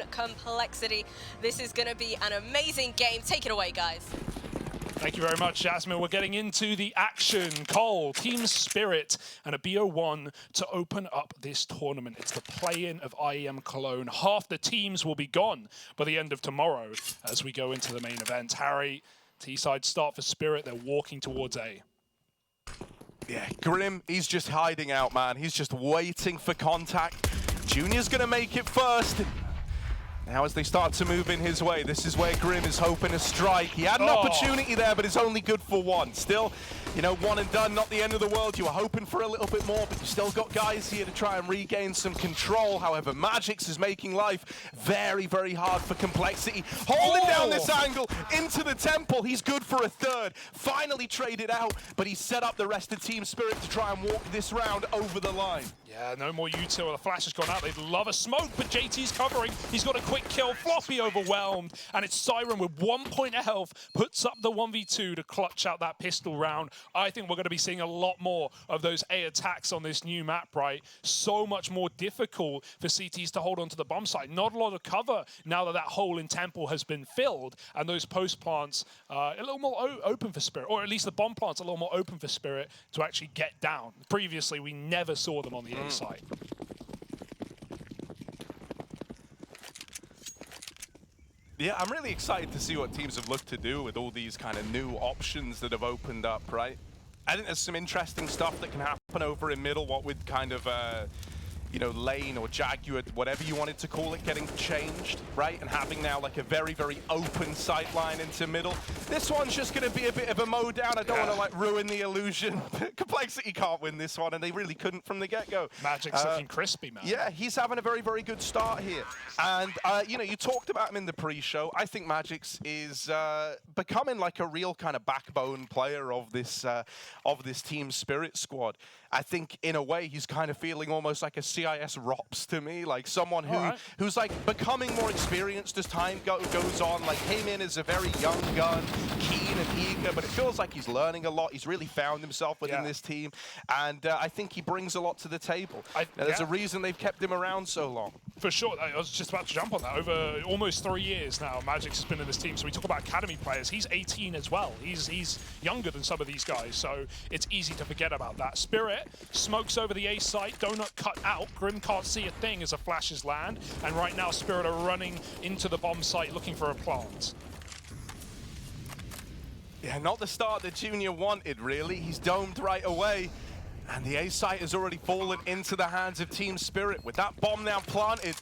on Complexity. This is going to be an amazing game. Take it away, guys. Thank you very much, Jasmine. We're getting into the action. Cole, Team Spirit, and a BO1 to open up this tournament. It's the play-in of IEM Cologne. Half the teams will be gone by the end of tomorrow as we go into the main event. Harry, T-side start for Spirit. They're walking towards A. Yeah, Grim, he's just hiding out, man. He's just waiting for contact. Junior's gonna make it first. Now as they start to move in his way, this is where Grim is hoping to strike. He had an opportunity there, but it's only good for one. Still, you know, one and done, not the end of the world. You were hoping for a little bit more, but you still got guys here to try and regain some control. However, magixx is making life very, very hard for Complexity. Holding down this angle into the temple. He's good for a third. Finally traded out, but he set up the rest of Team Spirit to try and walk this round over the line. Yeah, no more util. The flash has gone out. They'd love a smoke, but JT's covering. He's got a quick kill. Floppy overwhelmed, and it's Siren with 1 point of health, puts up the 1v2 to clutch out that pistol round. I think we're going to be seeing a lot more of those A attacks on this new map, right? So much more difficult for CTs to hold onto the bomb site. Not a lot of cover now that that hole in Temple has been filled, and those post plants a little more open for Spirit, or at least the bomb plants a little more open for Spirit to actually get down. Previously, we never saw them on the A side. Yeah, I'm really excited to see what teams have looked to do with all these kind of new options that have opened up, right? I think there's some interesting stuff that can happen over in middle, what with kind of, you know, lane or Jaguar, whatever you wanted to call it, getting changed, right? And having now like a very, very open sight line into middle. This one's just going to be a bit of a mow down. I don't want to like ruin the illusion. Complexity can't win this one, and they really couldn't from the get-go. magixx looking crispy, man. Yeah, he's having a very, very good start here. And, you know, you talked about him in the pre-show. I think magixx is becoming like a real kind of backbone player of this Team Spirit squad. I think, in a way, he's kind of feeling almost like a CIS Rops to me, like someone who's like becoming more experienced as time goes on. Like came in as a very young gun, keen and eager, but it feels like he's learning a lot. He's really found himself within this team, and I think he brings a lot to the table. There's a reason they've kept him around so long. For sure, I was just about to jump on that. Over almost 3 years now, magixx has been in this team. So we talk about academy players. He's 18 as well. He's younger than some of these guys, so it's easy to forget about that. Spirit smokes over the A site, donut cut out. Grim can't see a thing as a flashes land, and right now Spirit are running into the bomb site looking for a plant. Yeah, not the start that Junior wanted, really. He's domed right away, and the A site has already fallen into the hands of Team Spirit. With that bomb now planted,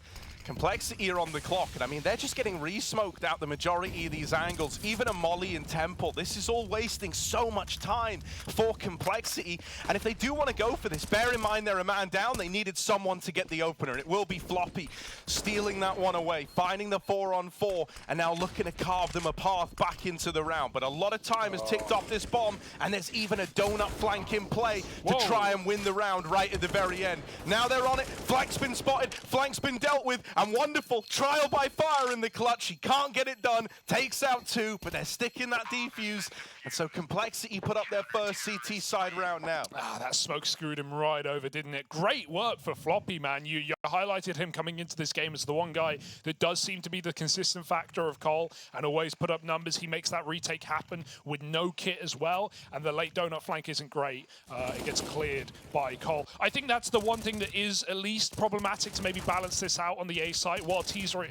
Complexity are on the clock, and I mean, they're just getting re-smoked out the majority of these angles. Even a Molly in Temple, this is all wasting so much time for Complexity. And if they do want to go for this, bear in mind they're a man down. They needed someone to get the opener, and it will be Floppy stealing that one away, finding the 4-on-4, and now looking to carve them a path back into the round. But a lot of time has ticked off this bomb, and there's even a donut flank in play to try and win the round right at the very end. Now they're on it. Flank's been spotted, flank's been dealt with, and wonderful trial by fire in the clutch. He can't get it done, takes out 2, but they're sticking that defuse, and so Complexity put up their first CT side round now. That smoke screwed him right over, didn't it? Great work for Floppy, man. You highlighted him coming into this game as the one guy that does seem to be the consistent factor of Cole and always put up numbers. He makes that retake happen with no kit as well, and the late donut flank isn't great. It gets cleared by Cole. I think that's the one thing that is at least problematic to maybe balance this out on the A site. While T's are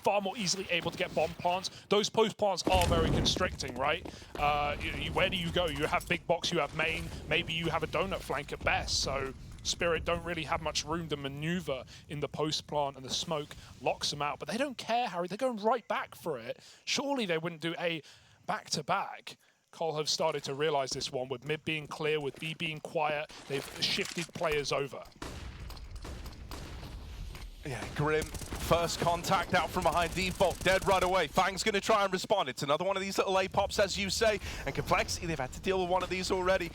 far more easily able to get bomb plants, those post plants are very constricting, right? Where do you go? You have big box, you have main, maybe you have a donut flank at best, so Spirit don't really have much room to maneuver in the post plant, and the smoke locks them out. But they don't care, Harry. They're going right back for it. Surely they wouldn't do a back-to-back. Cole have started to realize this one, with mid being clear, with B being quiet. They've shifted players over. Yeah, Grim, first contact out from behind default, dead right away. Fang's going to try and respond. It's another one of these little A-pops, as you say. And Complexity, they've had to deal with one of these already.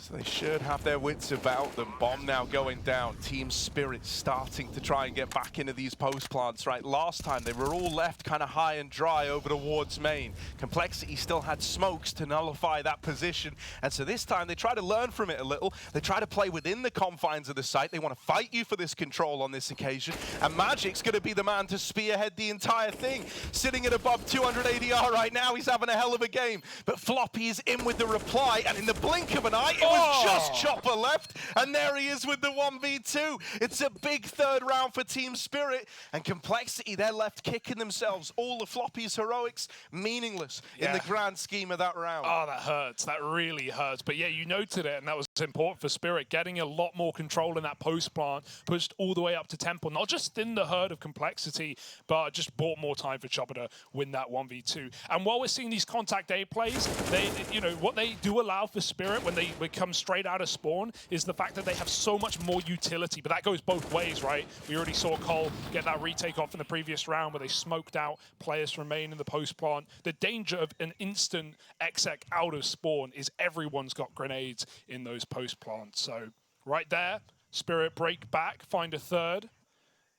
So they should have their wits about them. Bomb now going down. Team Spirit starting to try and get back into these post plants, right? Last time they were all left kind of high and dry over towards main. Complexity still had smokes to nullify that position. And so this time they try to learn from it a little. They try to play within the confines of the site. They want to fight you for this control on this occasion. And magixx going to be the man to spearhead the entire thing. Sitting at above 200 ADR right now. He's having a hell of a game. But floppy is in with the reply. And in the blink of an eye, it was just Chopper left, and there he is with the 1v2. It's a big third round for Team Spirit, and Complexity, they're left kicking themselves. All the floppy's heroics, meaningless in the grand scheme of that round. Oh, that hurts. That really hurts. But yeah, you noted it, and that was important for Spirit. Getting a lot more control in that post plant, pushed all the way up to Temple, not just in the herd of Complexity, but just bought more time for Chopper to win that 1v2. And while we're seeing these contact A plays, they, you know, what they do allow for Spirit when they come straight out of spawn is the fact that they have so much more utility, but that goes both ways, right? We already saw Cole get that retake off in the previous round where they smoked out players from main in the post plant. The danger of an instant exec out of spawn is everyone's got grenades in those post plants. So right there, Spirit break back, find a third,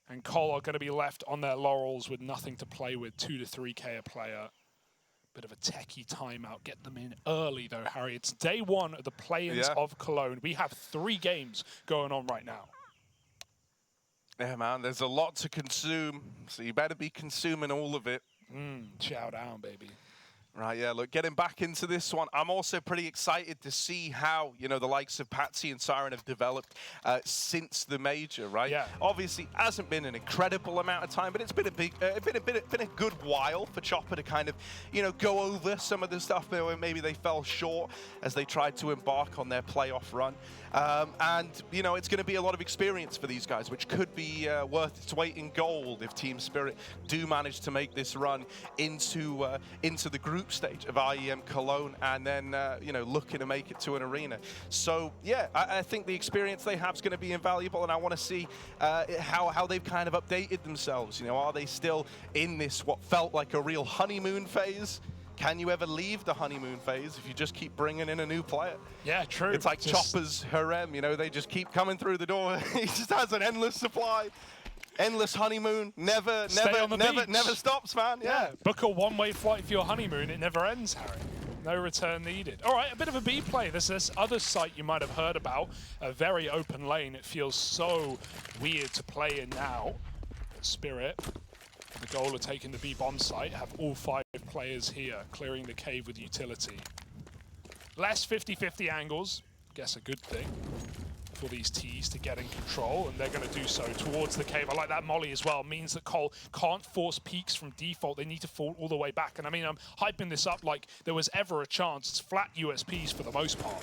and Cole are going to be left on their laurels with nothing to play with, 2 to 3K a player. Bit of a techie timeout. Get them in early, though, Harry. It's day one of the play-ins of Cologne. We have 3 games going on right now. Yeah, man, there's a lot to consume, so you better be consuming all of it. Chow down, baby. Right, yeah, look, getting back into this one, I'm also pretty excited to see how, you know, the likes of Patsi and Siren have developed since the major, right? Yeah. Obviously, hasn't been an incredible amount of time, but it's been a big, been a good while for Chopper to kind of, you know, go over some of the stuff where maybe they fell short as they tried to embark on their playoff run. And, you know, it's going to be a lot of experience for these guys, which could be worth its weight in gold if Team Spirit do manage to make this run into the group stage of IEM Cologne and then, you know, looking to make it to an arena. So, yeah, I think the experience they have is going to be invaluable, and I want to see how they've kind of updated themselves. You know, are they still in this, what felt like a real honeymoon phase? Can you ever leave the honeymoon phase if you just keep bringing in a new player? Yeah, true. It's like Chopper's harem, you know, they just keep coming through the door. He just has an endless supply. Endless honeymoon, never stops, man. Yeah. Book a one-way flight for your honeymoon. It never ends, Harry. No return needed. All right, a bit of a B play. There's this other site you might have heard about, a very open lane. It feels so weird to play in now. Spirit, the goal of taking the B bomb site, have all 5 players here, clearing the cave with utility. Less 50-50 angles, guess a good thing for these Ts to get in control, and they're going to do so towards the cave. I like that molly as well. Means that Cole can't force peaks from default. They need to fall all the way back. And I mean, I'm hyping this up like there was ever a chance. It's flat USPs for the most part.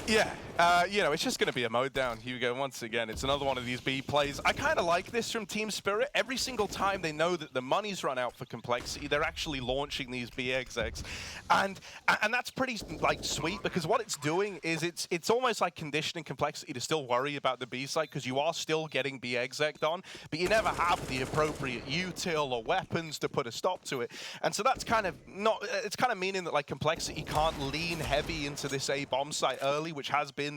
Yeah, you know, it's just going to be a mode down, Hugo, once again. It's another one of these B plays. I kind of like this from Team Spirit. Every single time they know that the money's run out for Complexity, they're actually launching these B execs. And that's pretty, like, sweet, because what it's doing is it's almost like conditioning Complexity to still worry about the B site, because you are still getting B exec'd on, but you never have the appropriate util or weapons to put a stop to it. And so that's kind of not, it's kind of meaning that, like, Complexity can't lean heavy into this A bomb site early, which has been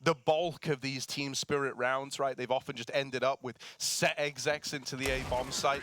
the bulk of these Team Spirit rounds, right? They've often just ended up with set execs into the A bomb site.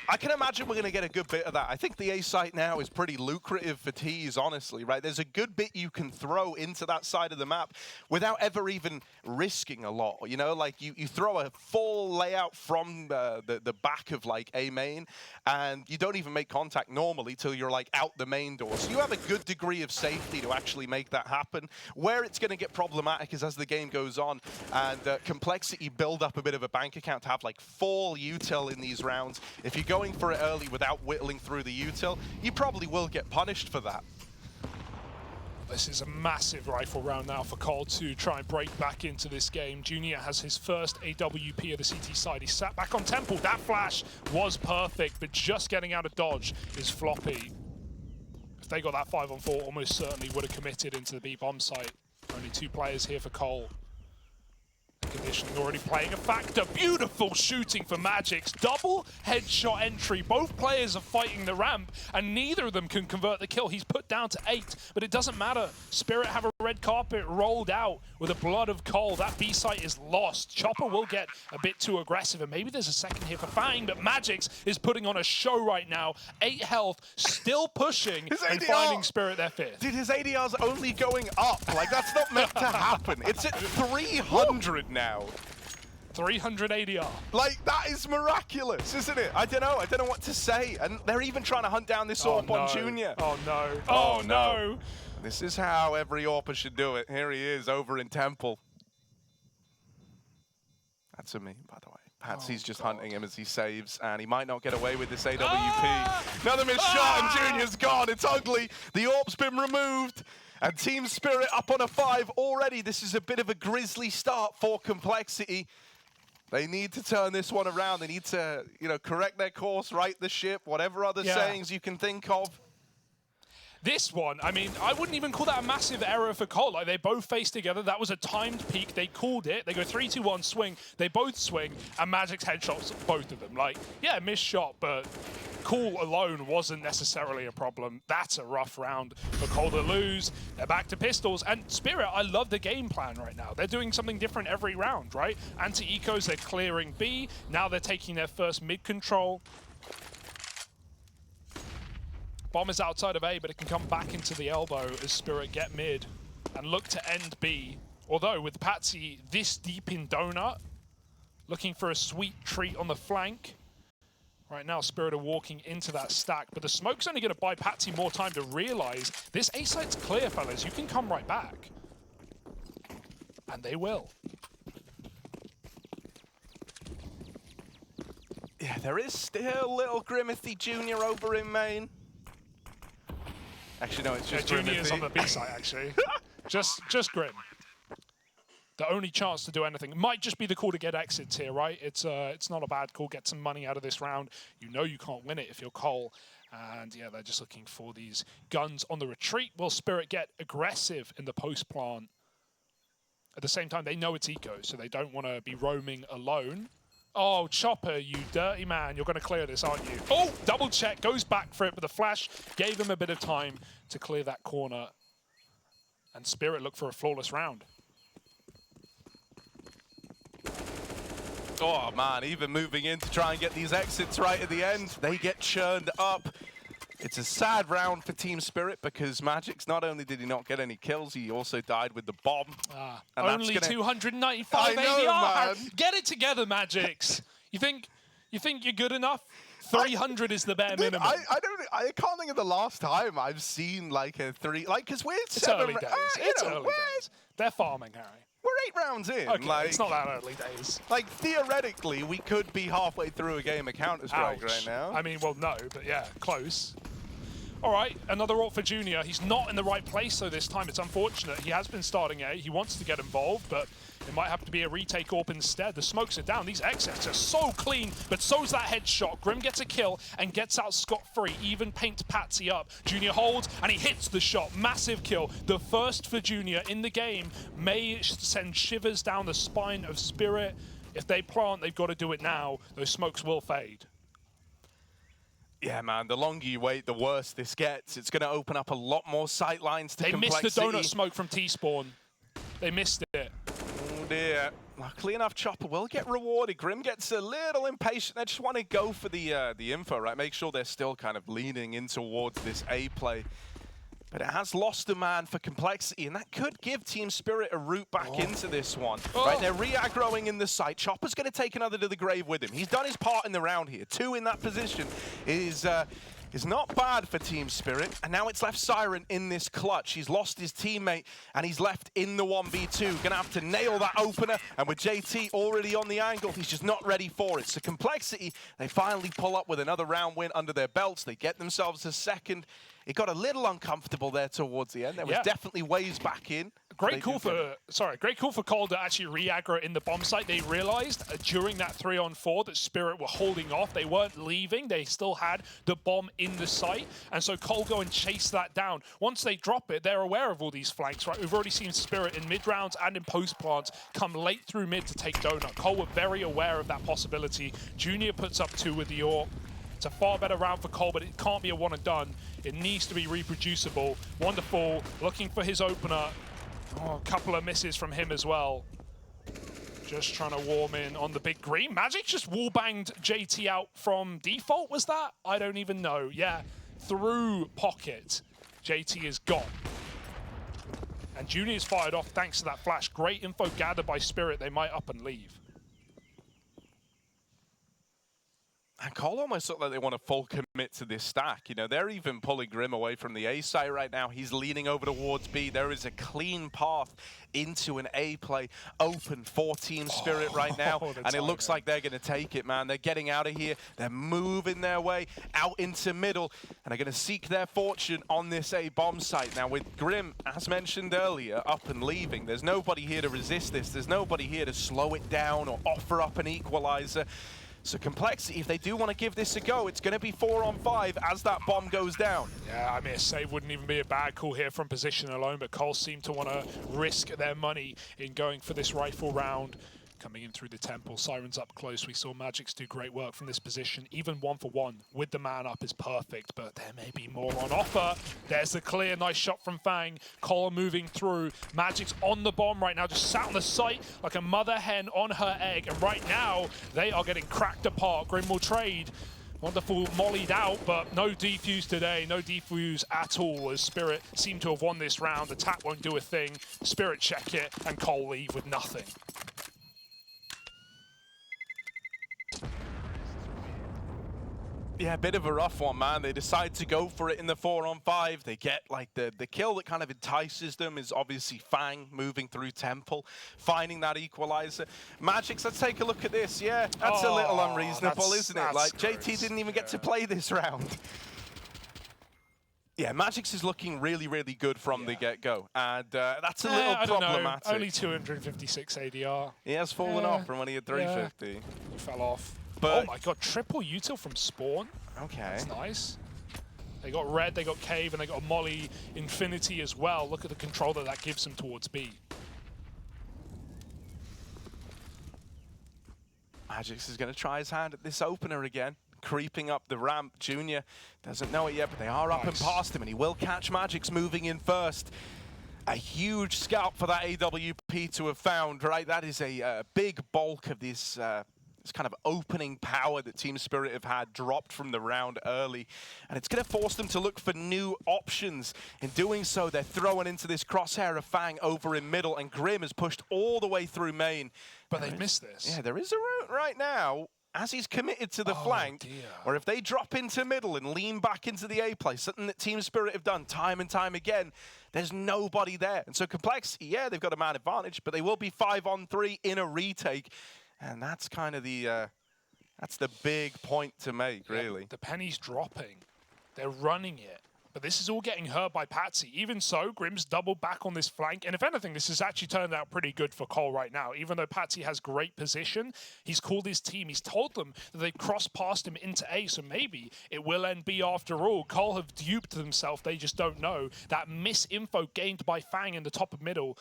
I can imagine we're going to get a good bit of that. I think the A site now is pretty lucrative for Ts, honestly, right? There's a good bit you can throw into that side of the map without ever even risking a lot, you know? Like, you throw a full layout from the back of, like, A main, and you don't even make contact normally till you're, like, out the main door. So you have a good degree of safety to actually make that happen. Where it's going to get problematic is as the game goes on, and Complexity build up a bit of a bank account to have, like, full util in these rounds. If you going for it early without whittling through the util, you probably will get punished for that. This is a massive rifle round now for Cole to try and break back into this game. Junior has his first AWP of the CT side. He sat back on Temple. That flash was perfect, but just getting out of dodge is floppy. If they got that 5-on-4, almost certainly would have committed into the B bomb site. Only 2 players here for Cole. conditioning already playing a factor. Beautiful shooting for magixx. Double headshot entry. Both players are fighting the ramp, and neither of them can convert the kill. He's put down to 8, but it doesn't matter. Spirit have a red carpet rolled out with the blood of Cole. That B site is lost. Chopper will get a bit too aggressive, and maybe there's a second here for Fang, but magixx is putting on a show right now. 8 health, still pushing and finding Spirit their 5th. Dude, his ADR's only going up. Like, that's not meant to happen. It's at 300 now. 300 ADR. Like, that is miraculous, isn't it? I don't know what to say. And they're even trying to hunt down this AWP on Junior. Oh no. Oh no. This is how every AWPer should do it. Here he is over in Temple. That's a meme, by the way. Patsi's just hunting him as he saves, and he might not get away with this AWP. Another missed shot, and Junior's gone. It's ugly. The AWP's been removed, and Team Spirit up on a 5 already. This is a bit of a grisly start for Complexity. They need to turn this one around. They need to, correct their course, right the ship, whatever other sayings you can think of. This one, I mean, I wouldn't even call that a massive error for Cole. Like, they both face together. That was a timed peek. They called it. They go 3, 2, 1, swing. They both swing, and magixx headshots both of them. Like, yeah, missed shot, but Cole alone wasn't necessarily a problem. That's a rough round for Cole to lose. They're back to pistols. And Spirit, I love the game plan right now. They're doing something different every round, right? Anti-ecos, they're clearing B. Now they're taking their first mid-control. Bomb is outside of A, but it can come back into the elbow as Spirit get mid and look to end B. Although with Patsi this deep in donut, looking for a sweet treat on the flank. Right now, Spirit are walking into that stack, but the smoke's only going to buy Patsi more time to realize this A site's clear, fellas. You can come right back. And they will. Yeah, there is still little Grimithy Jr. over in main. Actually, no, it's just Junior's on the B side, actually. just Grim. The only chance to do anything. It might just be the call to get exits here, right? It's not a bad call. Get some money out of this round. You know you can't win it if you're Cole. And yeah, they're just looking for these guns on the retreat. Will Spirit get aggressive in the post plant? At the same time, they know it's eco, so they don't want to be roaming alone. Oh, Chopper, you dirty man. You're going to clear this, aren't you? Oh, double check. Goes back for it, but the flash gave him a bit of time to clear that corner. And Spirit look for a flawless round. Oh, man, even moving in to try and get these exits right at the end, they get churned up. It's a sad round for Team Spirit because magixx, not only did he not get any kills, he also died with the bomb. Only 295 ADR. Get it together, magixx. You think you're good enough? 300 is the bare minimum. I can't think of the last time I've seen like a 3, like, because we're it's early days. It's early days. They're farming, Harry. We're 8 rounds in. Okay, like, it's not that early days. Like, theoretically, we could be halfway through a game of Counter-Strike right now. I mean, well, no, but yeah, close. All right, another AWP for Junior. He's not in the right place, though, this time. It's unfortunate. He has been starting A. He wants to get involved, but it might have to be a retake AWP instead. The smokes are down. These exits are so clean, but so's that headshot. Grim gets a kill and gets out scot-free. Even paints Patsi up. Junior holds, and he hits the shot. Massive kill. The first for Junior in the game may send shivers down the spine of Spirit. If they plant, they've got to do it now. Those smokes will fade. Yeah, man, the longer you wait, the worse this gets. It's going to open up a lot more sight lines to Complexity. They missed the donut smoke from T-Spawn. They missed it. Oh, dear. Luckily enough, Chopper will get rewarded. Grim gets a little impatient. They just want to go for the info, right? Make sure they're still kind of leaning in towards this A play. But it has lost a man for Complexity, and that could give Team Spirit a route back into this one. Right, they're re-aggroing in the site. Chopper's going to take another to the grave with him. He's done his part in the round here. 2 in that position is not bad for Team Spirit. And now it's left Siren in this clutch. He's lost his teammate, and he's left in the 1v2. Gonna have to nail that opener, and with JT already on the angle, he's just not ready for it. So Complexity, they finally pull up with another round win under their belts. They get themselves a second. It got a little uncomfortable there towards the end. There was definitely waves back in. Great call for Cole to actually re-aggro in the bomb site. They realized during that 3-on-4 that Spirit were holding off. They weren't leaving. They still had the bomb in the site. And so Cole go and chase that down. Once they drop it, they're aware of all these flanks, right? We've already seen Spirit in mid-rounds and in post-plants come late through mid to take Donut. Cole were very aware of that possibility. Junior puts up 2 with the AWP. It's a far better round for Cole, but it can't be a one and done. It needs to be reproducible. Wonderful, looking for his opener. Oh, a couple of misses from him as well. Just trying to warm in on the big green. magixx just wall-banged JT out from default, was that? I don't even know. Yeah, through pocket. JT is gone. And Junior's fired off thanks to that flash. Great info gathered by Spirit. They might up and leave. And Cole almost look like they want to full commit to this stack. You know, they're even pulling Grim away from the A site right now. He's leaning over towards B. There is a clean path into an A play open for Team Spirit right now. And it looks like they're going to take it, man. They're getting out of here. They're moving their way out into middle. And they're going to seek their fortune on this A bomb site. Now with Grim, as mentioned earlier, up and leaving, there's nobody here to resist this. There's nobody here to slow it down or offer up an equalizer. So Complexity, if they do want to give this a go, it's going to be 4-on-5 as that bomb goes down. Yeah, I mean, a save wouldn't even be a bad call here from position alone, but Cole seemed to want to risk their money in going for this rifle round. Coming in through the temple, Sirens up close. We saw magixx do great work from this position. Even 1-for-1 with the man up is perfect, but there may be more on offer. There's the clear, nice shot from Fang. Cole moving through. magixx on the bomb right now, just sat on the site like a mother hen on her egg. And right now, they are getting cracked apart. Grim will trade. Wonderful mollied out, but no defuse today. No defuse at all as Spirit seem to have won this round. The tap won't do a thing. Spirit check it, and Cole leave with nothing. Yeah, a bit of a rough one, man. They decide to go for it in the 4-on-5. They get like the kill that kind of entices them is obviously Fang moving through temple, finding that equalizer. magixx, let's take a look at this. Yeah, that's a little unreasonable, isn't it? Like gross. JT didn't even get to play this round. Yeah, magixx is looking really, really good from the get-go, and that's a little problematic. Only 256 ADR. He has fallen off from when he had 350. He fell off. But oh my god, triple util from spawn. Okay. That's nice. They got red, they got cave, and they got molly infinity as well. Look at the control that gives them towards B. magixx is going to try his hand at this opener again. Creeping up the ramp. Junior doesn't know it yet, but they are up and past him, and he will catch magixx moving in first. A huge scalp for that AWP to have found, right? That is a big bulk of this kind of opening power that Team Spirit have had dropped from the round early. And it's going to force them to look for new options. In doing so, they're throwing into this crosshair of Fang over in middle, and Grim has pushed all the way through main. But they've missed this. Yeah, there is a route right now, as he's committed to the flank, or if they drop into middle and lean back into the A play, something that Team Spirit have done time and time again, there's nobody there. And so Complexity, yeah, they've got a man advantage, but they will be 5-on-3 in a retake. And that's kind of the big point to make, really. Yeah, the penny's dropping. They're running it. But this is all getting hurt by Patsi. Even so, Grim's doubled back on this flank. And if anything, this has actually turned out pretty good for Cole right now. Even though Patsi has great position, he's called his team. He's told them that they've crossed past him into A. So maybe it will end B after all. Cole have duped themselves. They just don't know. That misinfo gained by Fang in the top of middle.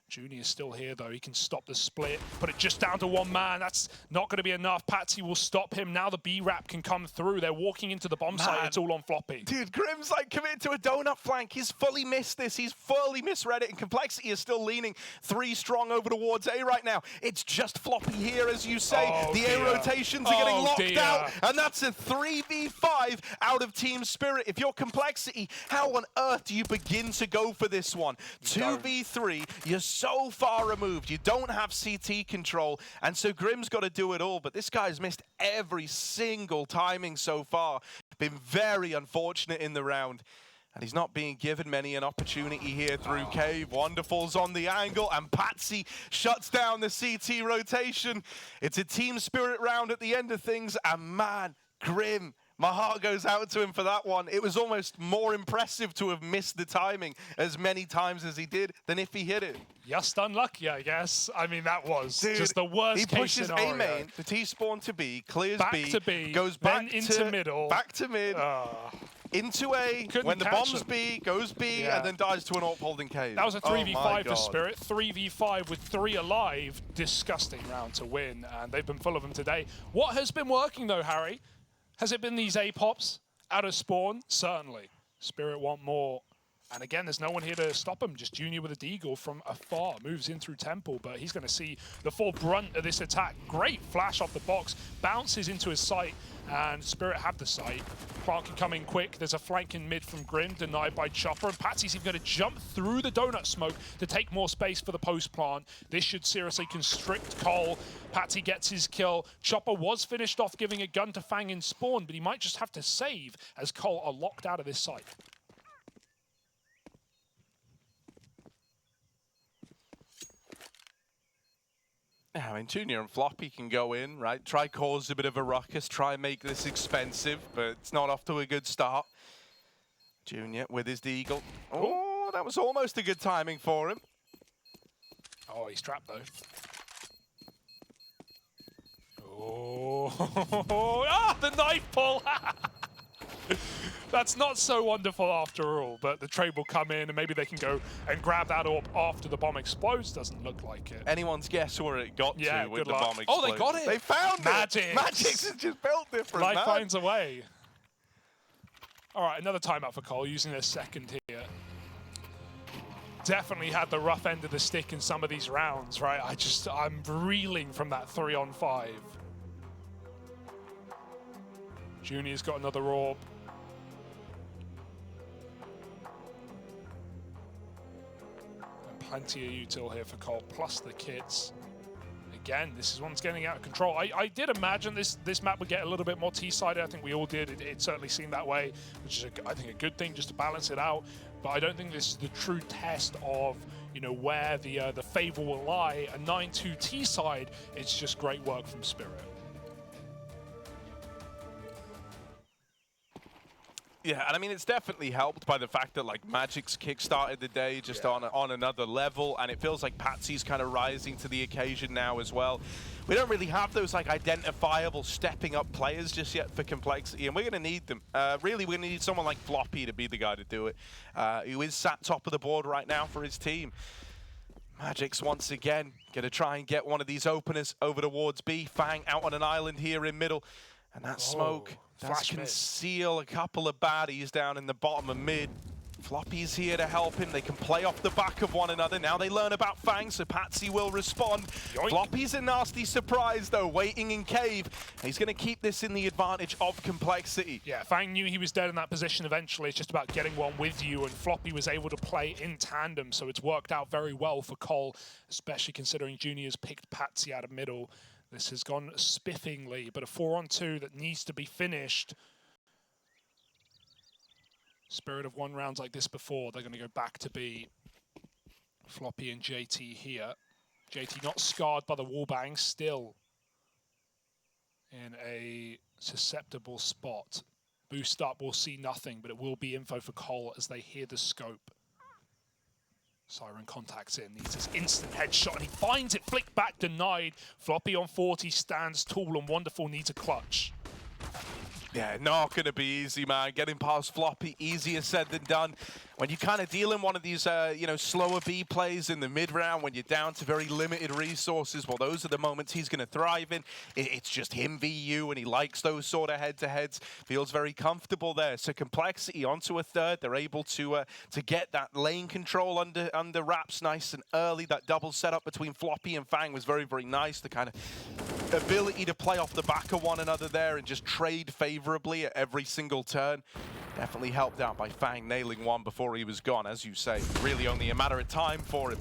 Junior's still here, though. He can stop the split. Put it just down to one man. That's not going to be enough. Patsi will stop him. Now the B-Rap can come through. They're walking into the bomb site. It's all on floppy. Dude, Grim's like committed to a donut flank. He's fully missed this. He's fully misread it. And Complexity is still leaning 3 strong over towards A right now. It's just floppy here, as you say. The A rotations are getting locked out. And that's a 3v5 out of Team Spirit. If you're Complexity, how on earth do you begin to go for this one? 2v3. You're so far removed. You don't have CT control, and so Grim's got to do it all, but this guy's missed every single timing so far. Been very unfortunate in the round, and he's not being given many an opportunity here through cave. Wonderful's on the angle, and Patsi shuts down the CT rotation. It's a Team Spirit round at the end of things, and man, Grim My heart goes out to him for that one. It was almost more impressive to have missed the timing as many times as he did than if he hit it. Just unlucky, I guess. I mean, that was Dude, just the worst case scenario. He pushes A main, the T spawn to B, clears back B, to B, goes back then into middle. Back to mid, into A, when the bomb's him. B, goes B, and then dies to an AWP holding cave. That was a 3v5 for Spirit. 3v5 with 3 alive. Disgusting round to win, and they've been full of them today. What has been working, though, Harry? Has it been these A-pops out of spawn? Certainly. Spirit want more. And again, there's no one here to stop him. Just Junior with a deagle from afar. Moves in through Temple, but he's going to see the full brunt of this attack. Great flash off the box. Bounces into his sight, and Spirit have the sight. Plant can come in quick. There's a flank in mid from Grim, denied by Chopper. And Patsi's even going to jump through the donut smoke to take more space for the post plant. This should seriously constrict Cole. Patsi gets his kill. Chopper was finished off giving a gun to Fang in spawn, but he might just have to save as Cole are locked out of this site. Yeah, I mean, Junior and Floppy can go in, right? Try cause a bit of a ruckus, try make this expensive, but it's not off to a good start. Junior with his deagle. Oh, that was almost a good timing for him. Oh, he's trapped though. Oh, ah, the knife pull! That's not so wonderful after all, but the trade will come in and maybe they can go and grab that orb after the bomb explodes. Doesn't look like it. Anyone's guess where it got to with the bomb explosion. Oh, they got it! They found magixx. it! magixx is just built different, Life finds a way. All right, another timeout for Cole, using their second here. Definitely had the rough end of the stick in some of these rounds, right? I'm reeling from that 3-on-5. Junior's got another orb. Plenty of util here for Cole, plus the kits. Again, this is one's getting out of control. I did imagine this map would get a little bit more T-sided. I think we all did. It certainly seemed that way, which is, I think, a good thing just to balance it out. But I don't think this is the true test of, you know, where the favor will lie. A 9-2 T-side, it's just great work from Spirit. Yeah, and I mean, it's definitely helped by the fact that, like, magixx kickstarted the day just on another level, and it feels like Patsi's kind of rising to the occasion now as well. We don't really have those, like, identifiable stepping up players just yet for Complexity, and we're going to need them. Really, we're going to need someone like Floppy to be the guy to do it, who is sat top of the board right now for his team. magixx once again going to try and get one of these openers over towards B. Fang out on an island here in middle, and that smoke does conceal a couple of baddies down in the bottom of mid. Floppy's here to help him. They can play off the back of one another. Now they learn about Fang, so Patsi will respond. Yoink. Floppy's a nasty surprise, though, waiting in cave. He's going to keep this in the advantage of Complexity. Yeah, Fang knew he was dead in that position eventually. It's just about getting one with you, and Floppy was able to play in tandem, so it's worked out very well for Cole, especially considering Junior's picked Patsi out of middle. This has gone spiffingly, but a 4-on-2 that needs to be finished. Spirit have won rounds like this before. They're going to go back to B. Floppy and JT here. JT not scarred by the wallbang, still in a susceptible spot. Boost up, we'll see nothing, but it will be info for Cole as they hear the scope. Siren contacts in, needs his instant headshot, and he finds it, flick back, denied. Floppy on 40, stands tall and wonderful, needs a clutch. Yeah, not going to be easy, man. Getting past Floppy, easier said than done. When you kind of deal in one of these, you know, slower B plays in the mid-round, when you're down to very limited resources, well, those are the moments he's going to thrive in. It's just him v you, and he likes those sort of head-to-heads. Feels very comfortable there. So Complexity onto a third. They're able to get that lane control under wraps nice and early. That double setup between Floppy and Fang was very, very nice. The kind of ability to play off the back of one another there and just trade favorably at every single turn. Definitely helped out by Fang nailing one before he was gone, as you say. Really only a matter of time for him.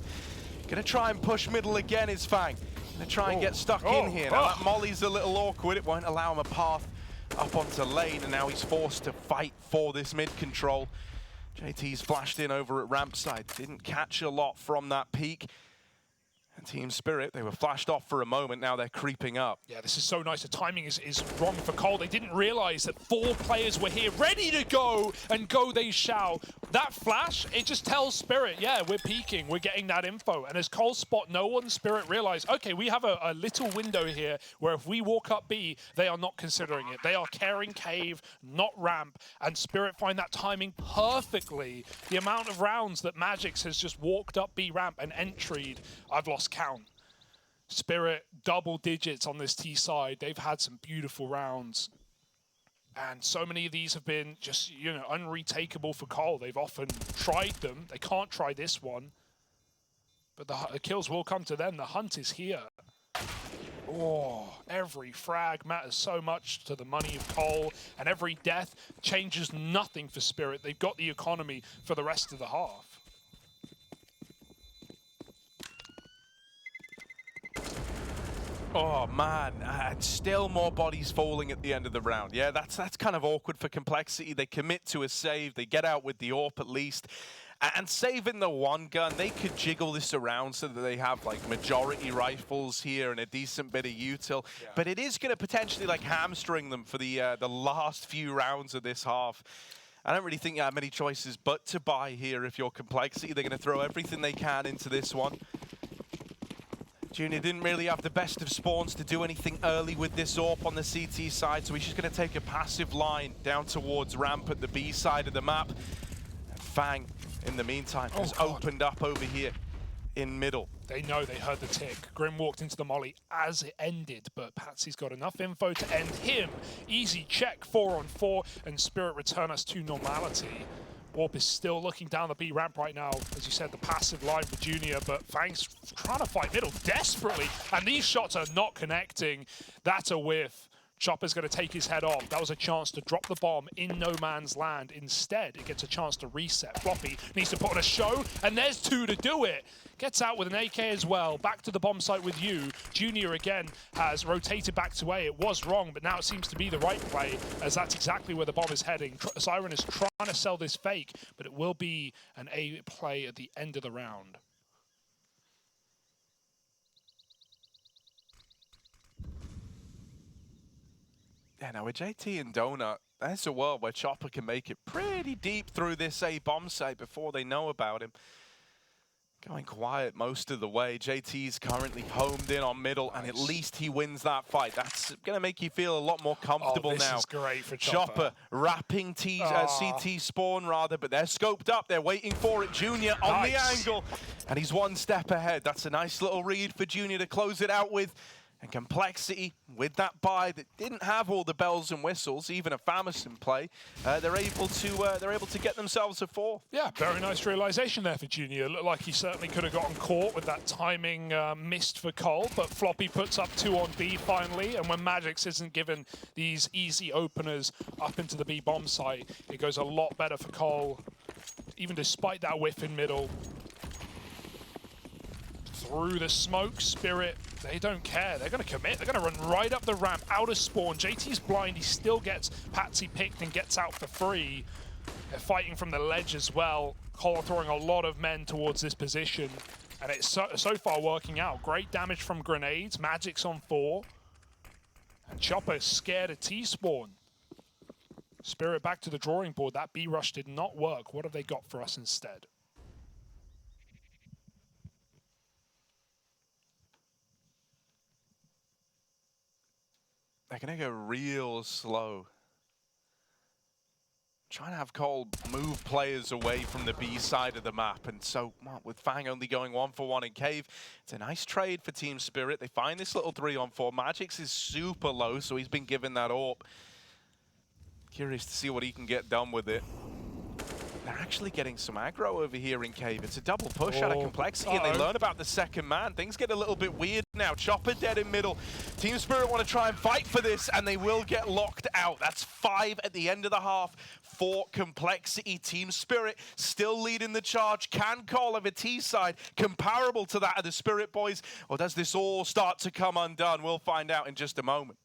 Gonna try and push middle again is Fang. Gonna try and get stuck in here. Now that molly's a little awkward. It won't allow him a path up onto lane, and now he's forced to fight for this mid control. JT's flashed in over at ramp side. Didn't catch a lot from that peak. And Team Spirit, they were flashed off for a moment, now they're creeping up. Yeah, this is so nice. The timing is wrong for Cole. They didn't realize that 4 players were here, ready to go, and go they shall. That flash, it just tells Spirit, yeah, we're peeking, we're getting that info. And as Cole spot no one, Spirit realized, okay, we have a little window here where if we walk up B, they are not considering it. They are caring cave, not ramp, and Spirit find that timing perfectly. The amount of rounds that magixx has just walked up B ramp and entried, I've lost count. Spirit double digits on this T side. They've had some beautiful rounds. And so many of these have been just, you know, unretakeable for Cole. They've often tried them. They can't try this one. But the kills will come to them. The hunt is here. Oh, every frag matters so much to the money of Cole. And every death changes nothing for Spirit. They've got the economy for the rest of the half. Oh man, still more bodies falling at the end of the round. Yeah, that's kind of awkward for Complexity. They commit to a save, they get out with the AWP at least. And saving the one gun, they could jiggle this around so that they have like majority rifles here and a decent bit of util. Yeah. But it is going to potentially like hamstring them for the last few rounds of this half. I don't really think you have many choices but to buy here if you're Complexity. They're going to throw everything they can into this one. Junior didn't really have the best of spawns to do anything early with this AWP on the CT side, so he's just going to take a passive line down towards ramp at the B side of the map. And Fang, in the meantime, has opened up over here in middle. They know, they heard the tick. Grim walked into the molly as it ended, but Patsi's got enough info to end him. Easy check, 4 on 4, and Spirit return us to normality. Warp is still looking down the B ramp right now. As you said, the passive line for Junior, but Fang's trying to fight middle desperately, and these shots are not connecting. That's a whiff. Chopper's going to take his head off. That was a chance to drop the bomb in no man's land. Instead, it gets a chance to reset. Floppy needs to put on a show, and there's 2 to do it. Gets out with an AK as well. Back to the bomb site with you. Junior again has rotated back to A. It was wrong, but now it seems to be the right play, as that's exactly where the bomb is heading. Siren is trying to sell this fake, but it will be an A play at the end of the round. Yeah, now with JT and Donut, there's a world where Chopper can make it pretty deep through this A bomb site before they know about him. Going quiet most of the way. JT's currently homed in on middle, and at least he wins that fight. That's going to make you feel a lot more comfortable now. This is great for Chopper. Wrapping CT spawn, rather, but they're scoped up. They're waiting for it. Junior on the angle, and he's 1 step ahead. That's a nice little read for Junior to close it out with. And Complexity, with that buy that didn't have all the bells and whistles, even a Famison play, they're able to get themselves a 4. Yeah, very nice realization there for Junior. Looked like he certainly could have gotten caught with that timing missed for Cole, but Floppy puts up 2 on B finally, and when magixx isn't given these easy openers up into the B bomb site, it goes a lot better for Cole, even despite that whiff in middle. Through the smoke, Spirit, they don't care. They're going to commit. They're going to run right up the ramp, out of spawn. JT's blind. He still gets Patsi picked and gets out for free. They're fighting from the ledge as well. Cole throwing a lot of men towards this position, and it's so far working out. Great damage from grenades. magixx on 4. And Chopper scared of T-spawn. Spirit back to the drawing board. That B rush did not work. What have they got for us instead? They're going to go real slow. Trying to have Cole move players away from the B side of the map. And so, well, with Fang only going 1 for 1 in cave, it's a nice trade for Team Spirit. They find this little 3 on 4. magixx is super low, so he's been given that AWP. Curious to see what he can get done with it. They're actually getting some aggro over here in cave. It's a double push out of Complexity, and they learn about the second man. Things get a little bit weird now. Chopper dead in middle. Team Spirit want to try and fight for this, and they will get locked out. That's 5 at the end of the half for Complexity. Team Spirit still leading the charge. Can Cole have a T side comparable to that of the Spirit boys, or does this all start to come undone? We'll find out in just a moment.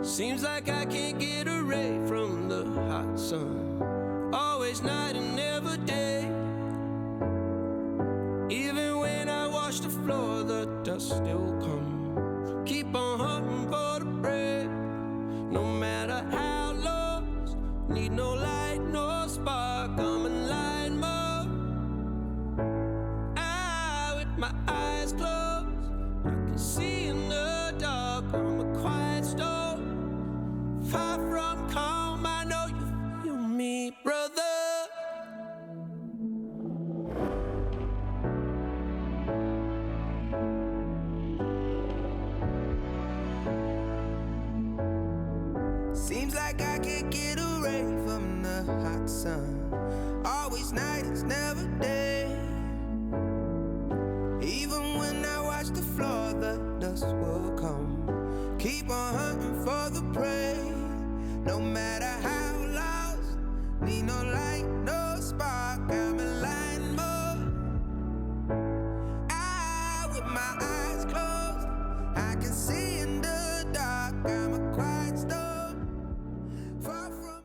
Seems like I can't get away from the hot sun. Always night and never day. Even when I wash the floor, the dust still comes. Keep on hunting for the bread. No matter how lost, need no light, no spark. I'm in line mode. With my eyes closed, I can see in the dark. I'm a quiet storm. Far from calm, I know you feel me, brother. Seems like I can't get away from the hot sun. Always night, it's never day. Even when I watch the floor, the dust will come. Keep on hunting for the prey. No matter how lost, need no light, no spark. I'm in line mode. With my eyes closed, I can see in the dark. I'm a quiet storm, far from.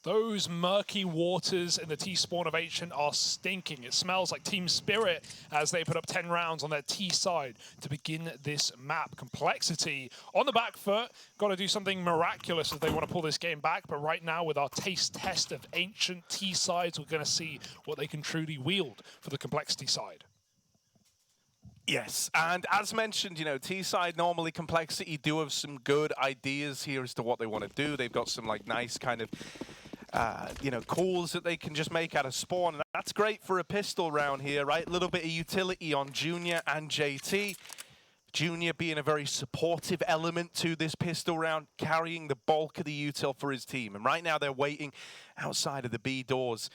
Those murky waters in the T-spawn of Ancient are stinking. It smells like Team Spirit as they put up 10 rounds on their T side to begin this map. Complexity on the back foot. Got to do something miraculous if they want to pull this game back. But right now, with our taste test of Ancient T sides, we're going to see what they can truly wield for the Complexity side. Yes, and as mentioned, you know, T-side normally Complexity do have some good ideas here as to what they want to do. They've got some like nice kind of you know, calls that they can just make out of spawn. And that's great for a pistol round here, right? A little bit of utility on Junior and JT. Junior being a very supportive element to this pistol round, carrying the bulk of the util for his team. And right now they're waiting outside of the B doors.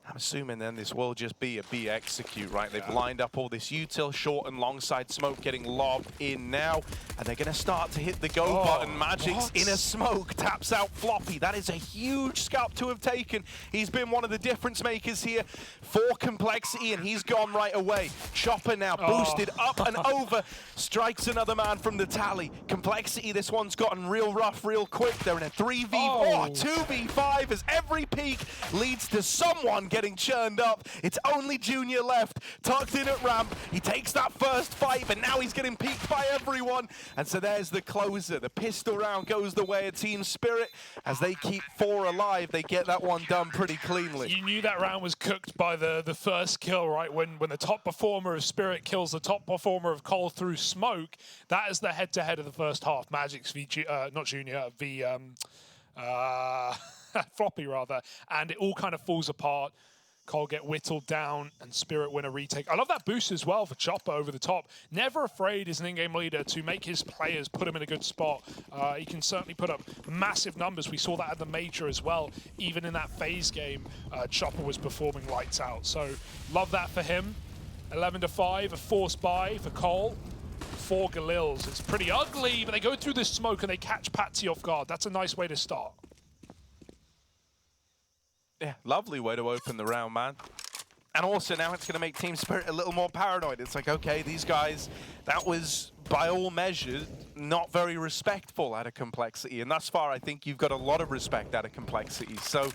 I'm assuming then this will just be a B execute, right? They've lined up all this util, short and long side smoke getting lobbed in now. And they're going to start to hit the go button. magixx in a smoke taps out Floppy. That is a huge scalp to have taken. He's been one of the difference makers here for Complexity, and he's gone right away. Chopper now boosted up and over. Strikes another man from the tally. Complexity, this one's gotten real rough real quick. They're in a 3v4, 2v5 as every peak leads to someone getting churned up. It's only Junior left, tucked in at ramp. He takes that first fight, but now he's getting peeked by everyone. And so there's the closer. The pistol round goes the way of Team Spirit. As they keep 4 alive, they get that one done pretty cleanly. You knew that round was cooked by the first kill, right? When the top performer of Spirit kills the top performer of Cole through smoke, that is the head-to-head of the first half. magixx v, not Junior, v Floppy rather, and it all kind of falls apart. Cole get whittled down and Spirit win a retake. I love that boost as well for Chopper over the top. Never afraid as an in-game leader to make his players put him in a good spot. He can certainly put up massive numbers. We saw that at the Major as well. Even in that phase game, Chopper was performing lights out. So love that for him. 11-5, a forced buy for Cole. 4 Galils. It's pretty ugly, but they go through this smoke and they catch Patsi off guard. That's a nice way to start. Yeah, lovely way to open the round, man. And also now it's going to make Team Spirit a little more paranoid. It's like, okay, these guys, that was, by all measures, not very respectful out of Complexity. And thus far, I think you've got a lot of respect out of Complexity. So,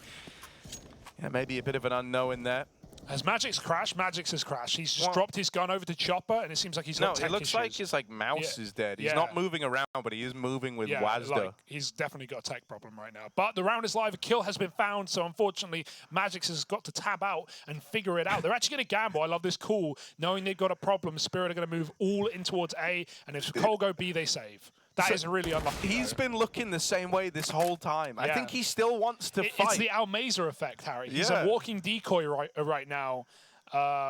yeah, maybe a bit of an unknown there. Has magixx crashed? magixx has crashed. He's just dropped his gun over to Chopper, and it seems like he's got tech it looks issues. like his mouse is dead. He's not moving around, but he is moving with WASD. Like, he's definitely got a tech problem right now. But the round is live. A kill has been found, so unfortunately, magixx has got to tab out and figure it out. They're actually going to gamble. I love this call, knowing they've got a problem. Spirit are going to move all in towards A, and if Cole go B, they save. That is really unlucky. He's been looking the same way this whole time. I think he still wants to fight. It's the Almazer effect, Harry. He's a walking decoy right now.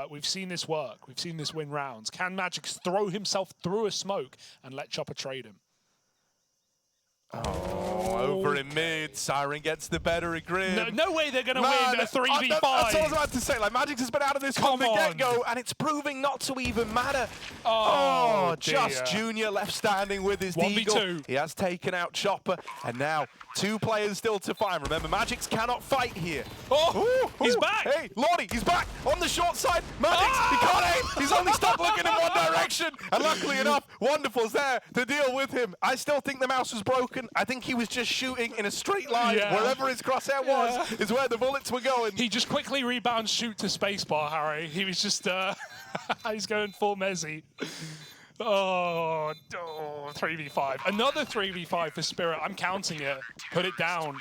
We've seen this work. We've seen this win rounds. Can magixx throw himself through a smoke and let Chopper trade him? Oh, over in mid. Siren gets the better of Grim. No way they're going to win a 3v5. That's what I was about to say. Like, magixx has been out of this from the get-go, and it's proving not to even matter. Oh, just Junior left standing with his deagle. He has taken out Chopper, and now 2 players still to find. Remember, magixx cannot fight here. He's back. Hey, Lordy, he's back on the short side. magixx, he can't aim. He's only stopped looking in one direction. And luckily enough, Wonderful's there to deal with him. I still think the mouse was broken. I think he was just shooting in a straight line. Wherever his crosshair was is where the bullets were going. He just quickly rebounds, shoot to spacebar, Harry. He was just, he's going full Messi. Oh, 3v5. Another 3v5 for Spirit. I'm counting it. Put it down.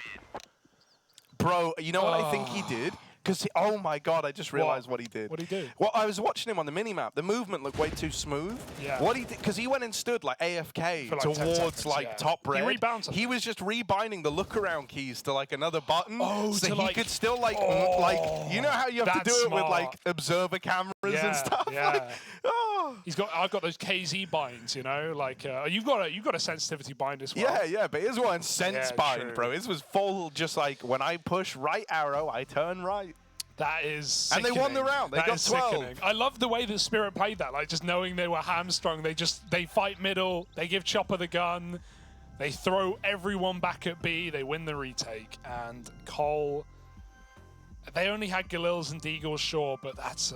Bro, you know what I think he did? Because, oh my god, I just realized what he did. What did he do? Well, I was watching him on the minimap. The movement looked way too smooth. Yeah. What he did, because he went and stood like AFK towards top red. He rebounds. He was just rebinding the look around keys to like another button. Oh, so he could still like, you know how you have to do it with like observer cameras and stuff? Yeah. Like, I've got those KZ binds, you know, like you've got a sensitivity bind as well. Yeah, but his one sense bind, bro. His was full, just like when I push right arrow, I turn right. That is sickening. And they won the round. They got 12. Sickening. I love the way that Spirit played that, like just knowing they were hamstrung. They fight middle. They give Chopper the gun. They throw everyone back at B. They win the retake. And Cole, they only had Galils and Deagles, sure, but that's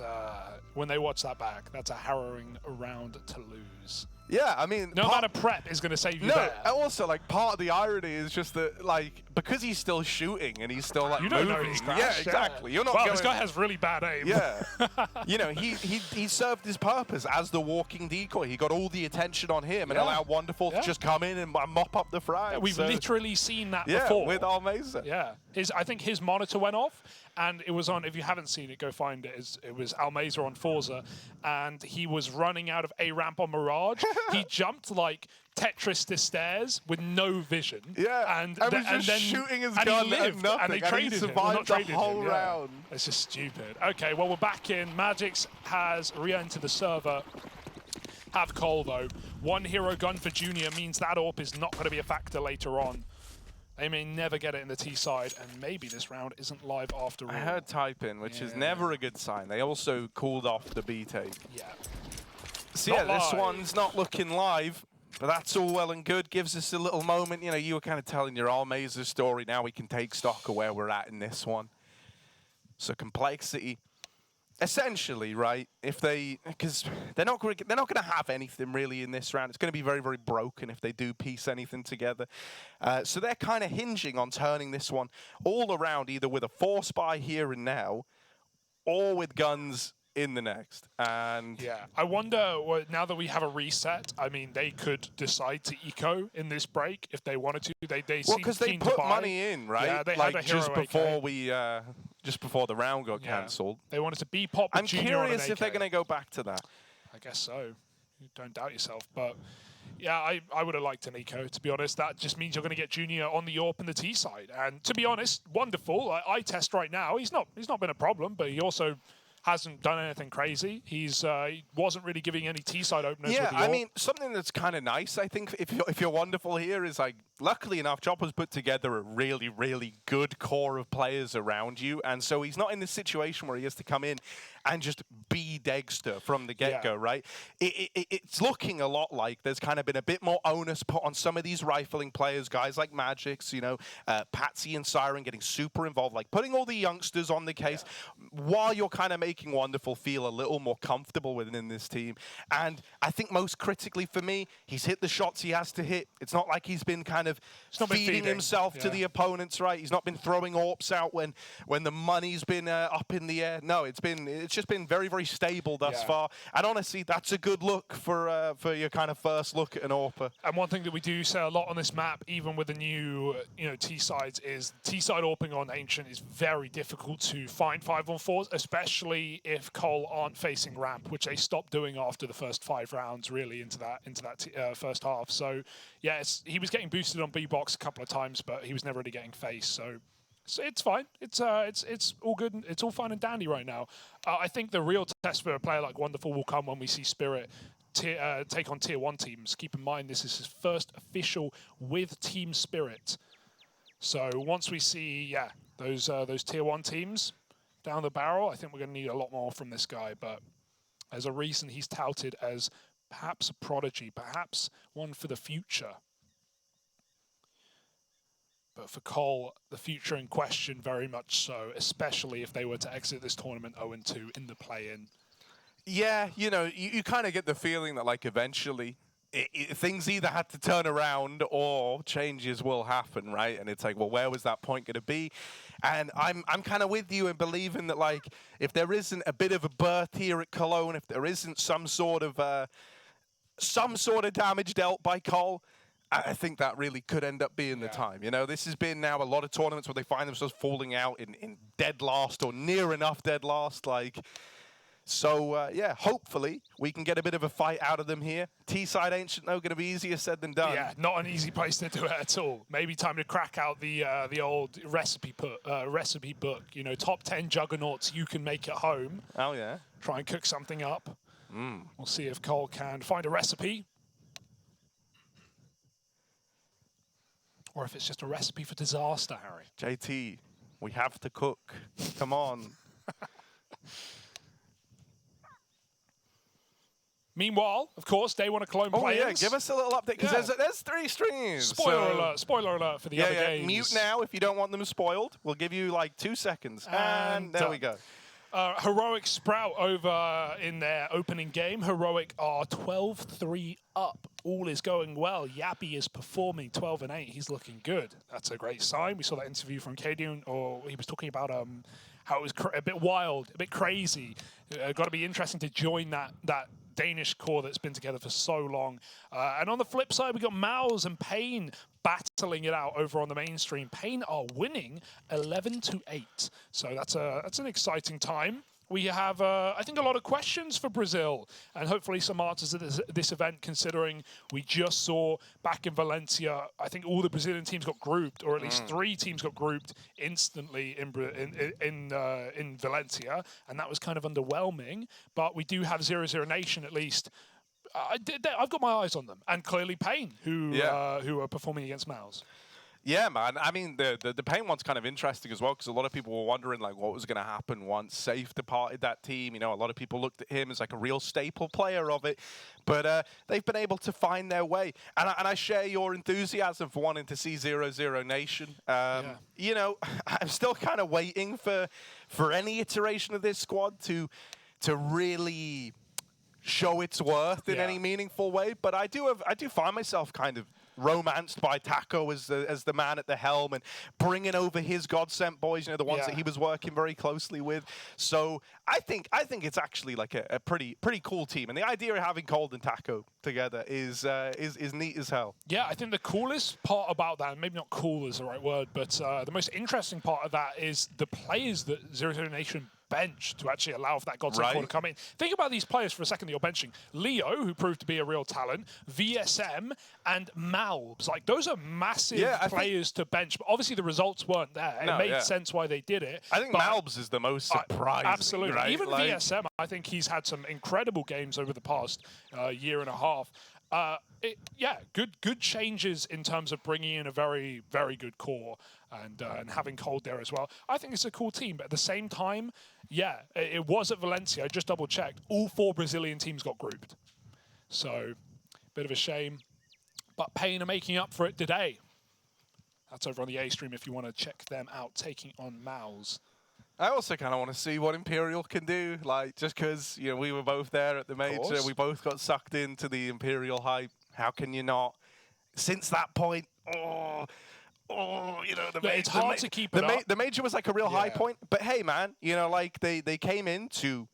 when they watch that back, that's a harrowing round to lose. Yeah, I mean, no amount of prep is going to save you there. Also, like, part of the irony is just that, like, because he's still shooting and he's still, like, you don't moving. Know he's crashed, yeah, exactly. You're not well, going... this guy has really bad aim. Yeah. You know, he served his purpose as the walking decoy. He got all the attention on him and allowed Wonderful to just come in and mop up the frag. Yeah, we've literally seen that before. With Almazer. Yeah. I think his monitor went off. And it was on, if you haven't seen it, go find it. It was Almazer on Forza, and he was running out of A ramp on Mirage. He jumped like Tetris the stairs with no vision. Yeah, and was just then shooting his and gun he lived, and nothing. And they traded he him. survived the whole round. It's just stupid. Okay, well, we're back in. magixx has re-entered the server. Have Cole, though. 1 hero gun for Junior means that AWP is not going to be a factor later on. They may never get it in the T side, and maybe this round isn't live after all. I heard type in, which is never a good sign. They also called off the B take. Yeah. So yeah, this one's not looking live, but that's all well and good. Gives us a little moment. You know, you were kind of telling your Almazer story. Now we can take stock of where we're at in this one. So Complexity, essentially, right? If they, because they're not going to have anything really in this round. It's going to be very, very broken if they do piece anything together. So they're kind of hinging on turning this one all around, either with a force buy here and now, or with guns in the next. And yeah, I wonder, now that we have a reset, I mean, they could decide to eco in this break if they wanted to. They well, because they put money in, right? Yeah, they like had a hero just before we, just before the round got cancelled. They wanted to be pop. I'm curious if they're going to go back to that. I guess so. Don't doubt yourself, but yeah, I would have liked an eco, to be honest. That just means you're going to get Junior on the AWP and the T side. And to be honest, Wonderful. I test right now. He's not been a problem, but he also hasn't done anything crazy. He wasn't really giving any T side openers. Yeah, with the I AWP. mean, something that's kind of nice, I think, if you're Wonderful here is like luckily enough, Chopper's put together a really, really good core of players around you, and so he's not in this situation where he has to come in and just be Dexter from the get-go, right? It's looking a lot like there's kind of been a bit more onus put on some of these rifling players, guys like magixx, you know, Patsi and Siren getting super involved, like putting all the youngsters on the case while you're kind of making Wonderful feel a little more comfortable within this team. And I think most critically for me, he's hit the shots he has to hit. It's not like he's been kind of feeding himself to the opponents, right? He's not been throwing AWPs out when the money's been up in the air. No, it's just been very, very stable thus far. And honestly, that's a good look for your kind of first look at an AWPer. And one thing that we do say a lot on this map, even with the new T-sides, is T-side AWPing on Ancient is very difficult to find 5-on-4s, especially if Cole aren't facing ramp, which they stopped doing after the first 5 rounds, really into that first half. So yeah, he was getting boosted on B-box a couple of times, but he was never really getting faced. So it's fine. It's all good. It's all fine and dandy right now. I think the real test for a player like Wonderful will come when we see Spirit take on Tier 1 teams. Keep in mind, this is his first official with Team Spirit. So once we see, those Tier 1 teams down the barrel, I think we're going to need a lot more from this guy. But there's a reason he's touted as perhaps a prodigy, perhaps one for the future. But for Cole, the future in question, very much so, especially if they were to exit this tournament 0-2 in the play-in. Yeah, you know, you kind of get the feeling that, like, eventually things either had to turn around or changes will happen, right? And it's like, well, where was that point going to be? And I'm kind of with you in believing that, like, if there isn't a bit of a birth here at Cologne, if there isn't some sort of damage dealt by Cole, I think that really could end up being the time. You know, this has been now a lot of tournaments where they find themselves falling out in dead last or near enough dead last, like. So, yeah, hopefully we can get a bit of a fight out of them here. T-side Ancient, though, going to be easier said than done. Yeah, not an easy place to do it at all. Maybe time to crack out the old recipe book. You know, top 10 juggernauts you can make at home. Oh, yeah. Try and cook something up. We'll see if Cole can find a recipe. Or if it's just a recipe for disaster, Harry. JT, we have to cook. Come on. Meanwhile, of course, day 1 of Cologne players. Oh, yeah, give us a little update, because there's 3 streams. Spoiler alert for the other games. Mute now if you don't want them spoiled. We'll give you, like, 2 seconds. And there we go. Heroic Sprout over in their opening game. Heroic are 12-3 up. All is going well. Yappy is performing 12-8. He's looking good. That's a great sign. We saw that interview from Kadian, or he was talking about how it was a bit wild, a bit crazy. Got to be interesting to join that Danish core that's been together for so long. And on the flip side, we got Mouse and Pain battling it out over on the mainstream. Pain are winning 11-8. So that's an exciting time. We have, I think, a lot of questions for Brazil, and hopefully some answers at this event, considering we just saw back in Valencia, I think all the Brazilian teams got grouped, or at least 3 teams got grouped instantly in Valencia, and that was kind of underwhelming. But we do have 0-0 Nation, at least. I've got my eyes on them, and clearly Pain, who are performing against Mouse. Yeah, man. I mean, the Pain one's kind of interesting as well, because a lot of people were wondering, like, what was going to happen once Safe departed that team. You know, a lot of people looked at him as, like, a real staple player of it. But they've been able to find their way. And I share your enthusiasm for wanting to see 0-0 Nation. You know, I'm still kind of waiting for any iteration of this squad to really show its worth in any meaningful way. But I do find myself kind of romanced by Taco as the man at the helm, and bringing over his God-sent boys, you know, the ones that he was working very closely with. So I think it's actually like a pretty cool team, and the idea of having Cold and Taco together is neat as hell. Yeah, I think the coolest part about that, and maybe not cool is the right word, but the most interesting part of that is the players that 0-0 Nation bench to actually allow for that God-sent core to come in. Think about these players for a second that you're benching. Leo, who proved to be a real talent, VSM, and Malbs. Like, those are massive players to bench. But obviously, the results weren't there. It made sense why they did it. I think Malbs is the most surprising. Absolutely. Right? Even VSM, I think he's had some incredible games over the past year and a half. Yeah, good changes in terms of bringing in a very, very good core and having Cold there as well. I think it's a cool team, but at the same time, yeah, it was at Valencia. I just double checked. All 4 Brazilian teams got grouped. So, bit of a shame. But Pain are making up for it today. That's over on the A stream if you want to check them out, taking on Mouse. I also kind of want to see what Imperial can do, like, just because, you know, we were both there at the major, we both got sucked into the Imperial hype. How can you not? Since that point, you know, it's hard to keep it up. The major was like a real high point, but hey, man, you know, like, they came into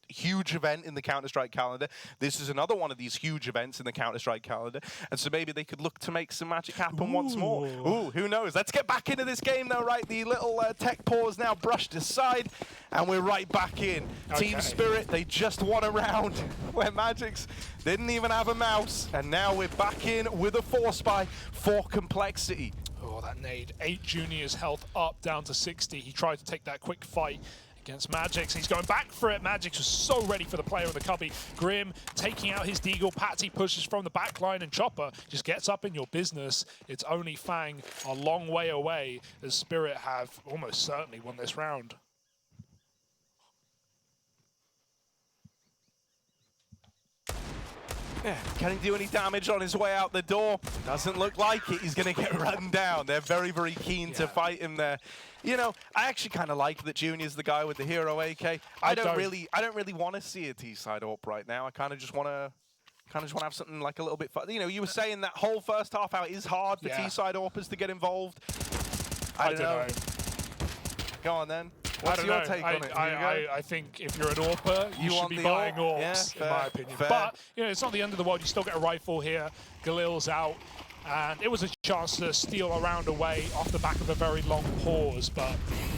huge event in the Counter-Strike calendar. This is another one of these huge events in the Counter-Strike calendar, and so maybe they could look to make some magic happen once more. Ooh, who knows? Let's get back into this game though, right? The little tech pause now brushed aside, and we're right back in. Okay. Team Spirit, they just won a round where magixx didn't even have a mouse, and now we're back in with a 4-spy for Complexity. Oh, that nade. 8 Junior's health up down to 60. He tried to take that quick fight against magixx. He's going back for it. magixx was so ready for the player of the cubby. Grim taking out his deagle. Patsi pushes from the back line, and Chopper just gets up in your business. It's only Fang a long way away, as Spirit have almost certainly won this round. Yeah, can he do any damage on his way out the door? Doesn't look like it. He's going to get run down. They're very, very keen to fight him there. You know, I actually kind of like that Junior's the guy with the hero AK. I don't really want to see a T-side AWP right now. I kind of just want to have something like a little bit fun. You know, you were saying that whole first half out is hard for T-side AWPers to get involved. I don't know. Go on then. What's your take on it? I think if you're an AWPer, you should be buying AWPs, in my opinion. Fair. But, you know, it's not the end of the world. You still get a rifle here. Galil's out. And it was a chance to steal a round away off the back of a very long pause. But,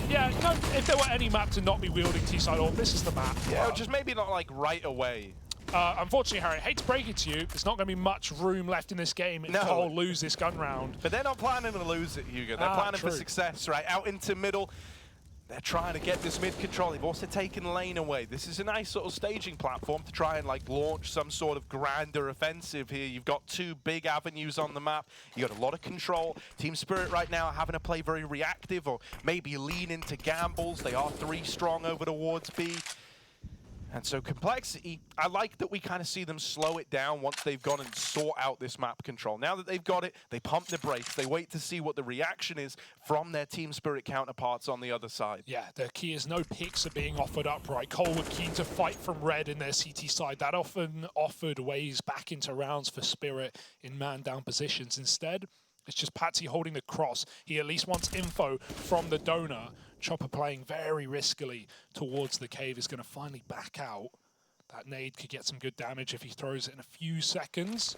yeah, no, if there were any map to not be wielding T-side AWP, this is the map. Yeah, just maybe not, like, right away. Unfortunately, Harry, I hate to break it to you, there's not going to be much room left in this game if Cole lose this gun round. But they're not planning to lose it, Hugo. They're planning for success, right? Out into middle. They're trying to get this mid control. They've also taken lane away. This is a nice sort of staging platform to try and like launch some sort of grander offensive here. You've got 2 big avenues on the map. You got a lot of control. Team Spirit right now having to play very reactive or maybe lean into gambles. They are 3 strong over towards B. And so Complexity, I like that we kind of see them slow it down once they've gone and sort out this map control. Now that they've got it, they pump the brakes. They wait to see what the reaction is from their Team Spirit counterparts on the other side. Yeah, the key is no picks are being offered up, right? Cole were keen to fight from red in their CT side. That often offered ways back into rounds for Spirit in man-down positions. Instead, it's just Patsi holding the cross. He at least wants info from the donor. Chopper playing very riskily towards the cave is going to finally back out. That nade could get some good damage if he throws it in a few seconds.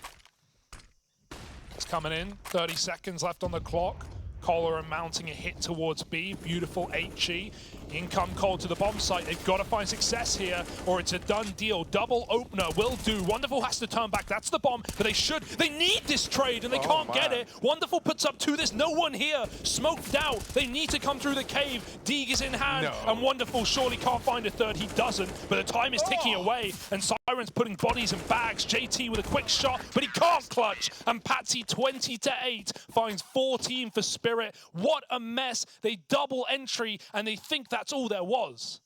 It's coming in. 30 seconds left on the clock. Kohler mounting a hit towards B. Beautiful HE. In come Cole to the bomb site. They've got to find success here, or it's a done deal. Double opener will do. Wonderful has to turn back. That's the bomb, but they need this trade, and they can't get it. Wonderful puts up 2. There's no one here. Smoked out. They need to come through the cave. Deeg is in hand, and Wonderful surely can't find a third. He doesn't, but the time is ticking away, and Siren's putting bodies in bags. JT with a quick shot, but he can't clutch, and Patsi 20-8 finds 14 for Spirit. What a mess. They double entry, and they think that's all there was.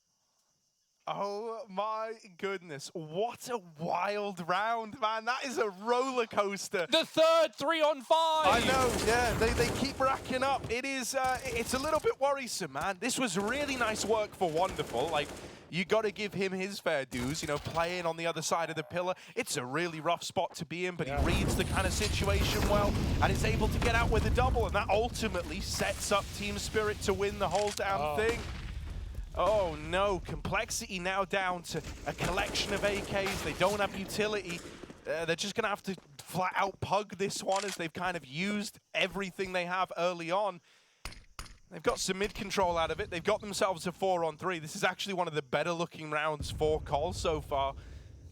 Oh my goodness. What a wild round, man. That is a roller coaster. The third 3-on-5. I know, yeah. They keep racking up. It is, it's a little bit worrisome, man. This was really nice work for Wonderful. Like, you got to give him his fair dues, you know, playing on the other side of the pillar. It's a really rough spot to be in, but he reads the kind of situation well and is able to get out with a double, and that ultimately sets up Team Spirit to win the whole damn thing. Oh no, Complexity now down to a collection of AKs. They don't have utility. They're just going to have to flat out pug this one as they've kind of used everything they have early on. They've got some mid-control out of it. They've got themselves a 4-on-3. This is actually one of the better-looking rounds for Cole so far.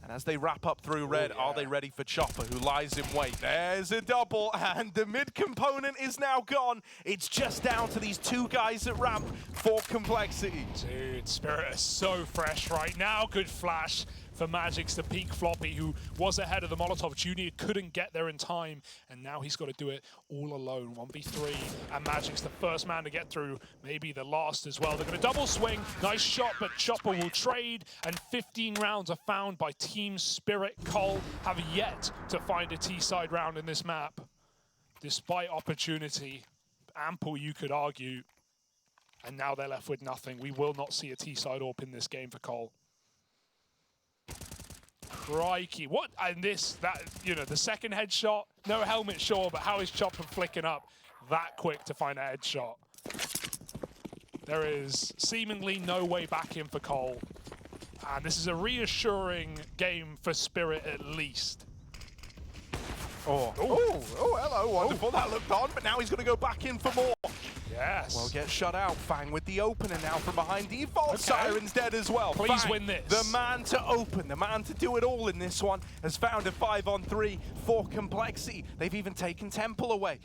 And as they wrap up through red, are they ready for Chopper, who lies in wait? There's a double, and the mid component is now gone. It's just down to these 2 guys at ramp for Complexity. Dude, Spirit is so fresh right now. Good flash for magixx to peek floppy, who was ahead of the Molotov. Junior couldn't get there in time, and now he's got to do it all alone. 1v3, and magixx the first man to get through, maybe the last as well. They're going to double swing. Nice shot, but Chopper will trade, and 15 rounds are found by Team Spirit. Cole have yet to find a T-side round in this map, despite opportunity. Ample, you could argue. And now they're left with nothing. We will not see a T-side AWP in this game for Cole. Crikey. What? And the second headshot, no helmet, sure, but how is Chopper flicking up that quick to find a headshot? There is seemingly no way back in for Cole. And this is a reassuring game for Spirit at least. Oh, hello, wonderful. That looked on, but now he's going to go back in for more. Yes. Well, get shut out. Fang with the opener now from behind. Default Okay. Siren's dead as well. Please Fang, win this. The man to open, the man to do it all in this one, has found a 5-on-3 for Complexity. They've even taken Temple away.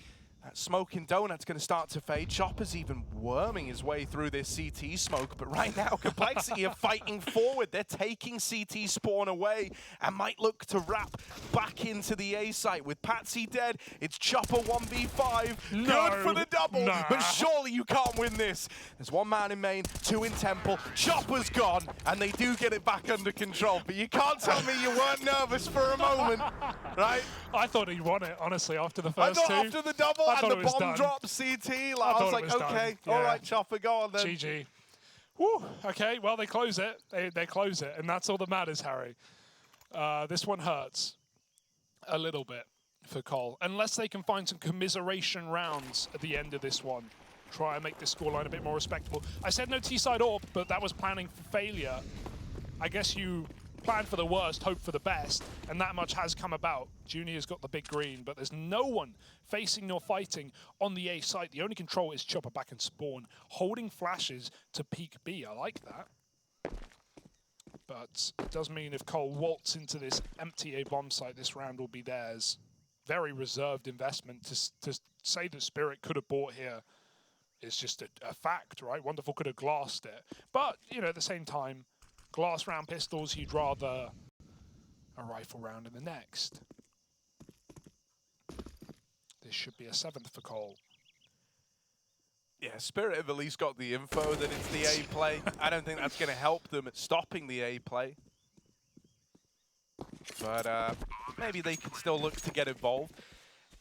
That smoking donut's going to start to fade. Chopper's even worming his way through this CT smoke, but right now Complexity are fighting forward. They're taking CT spawn away and might look to wrap back into the A site. With Patsi dead, it's Chopper 1v5. No, Good for the double, nah. but surely you can't win this. There's one man in main, two in Temple. Chopper's gone, and they do get it back under control, but you can't tell me you weren't nervous for a moment, right? I thought he won it, honestly, after the I first thought two. after the double I and thought the it was bomb done. drop CT, I was thought like, it was okay, done. all Yeah. right, Chopper, go on then. GG. Woo, okay, well, they close it. They close it, and that's all that matters, Harry. This one hurts a little bit for Cole, unless they can find some commiseration rounds at the end of this one. Try and make this scoreline a bit more respectable. I said no T-side AWP, but that was planning for failure. I guess you plan for the worst, hope for the best, and that much has come about. Junior's got the big green, but there's no one facing nor fighting on the A site. The only control is Chopper back and spawn, holding flashes to peek B. I like that. But it does mean if Cole waltz into this empty A bomb site, this round will be theirs. Very reserved investment. To say that Spirit could have bought here is just a fact, right? Wonderful could have glassed it. But, you know, at the same time, glass round pistols, you'd rather a rifle round in the next. This should be a 7th for Cole. Yeah, Spirit have at least got the info that it's the A play. I don't think that's going to help them at stopping the A play. But maybe they can still look to get involved.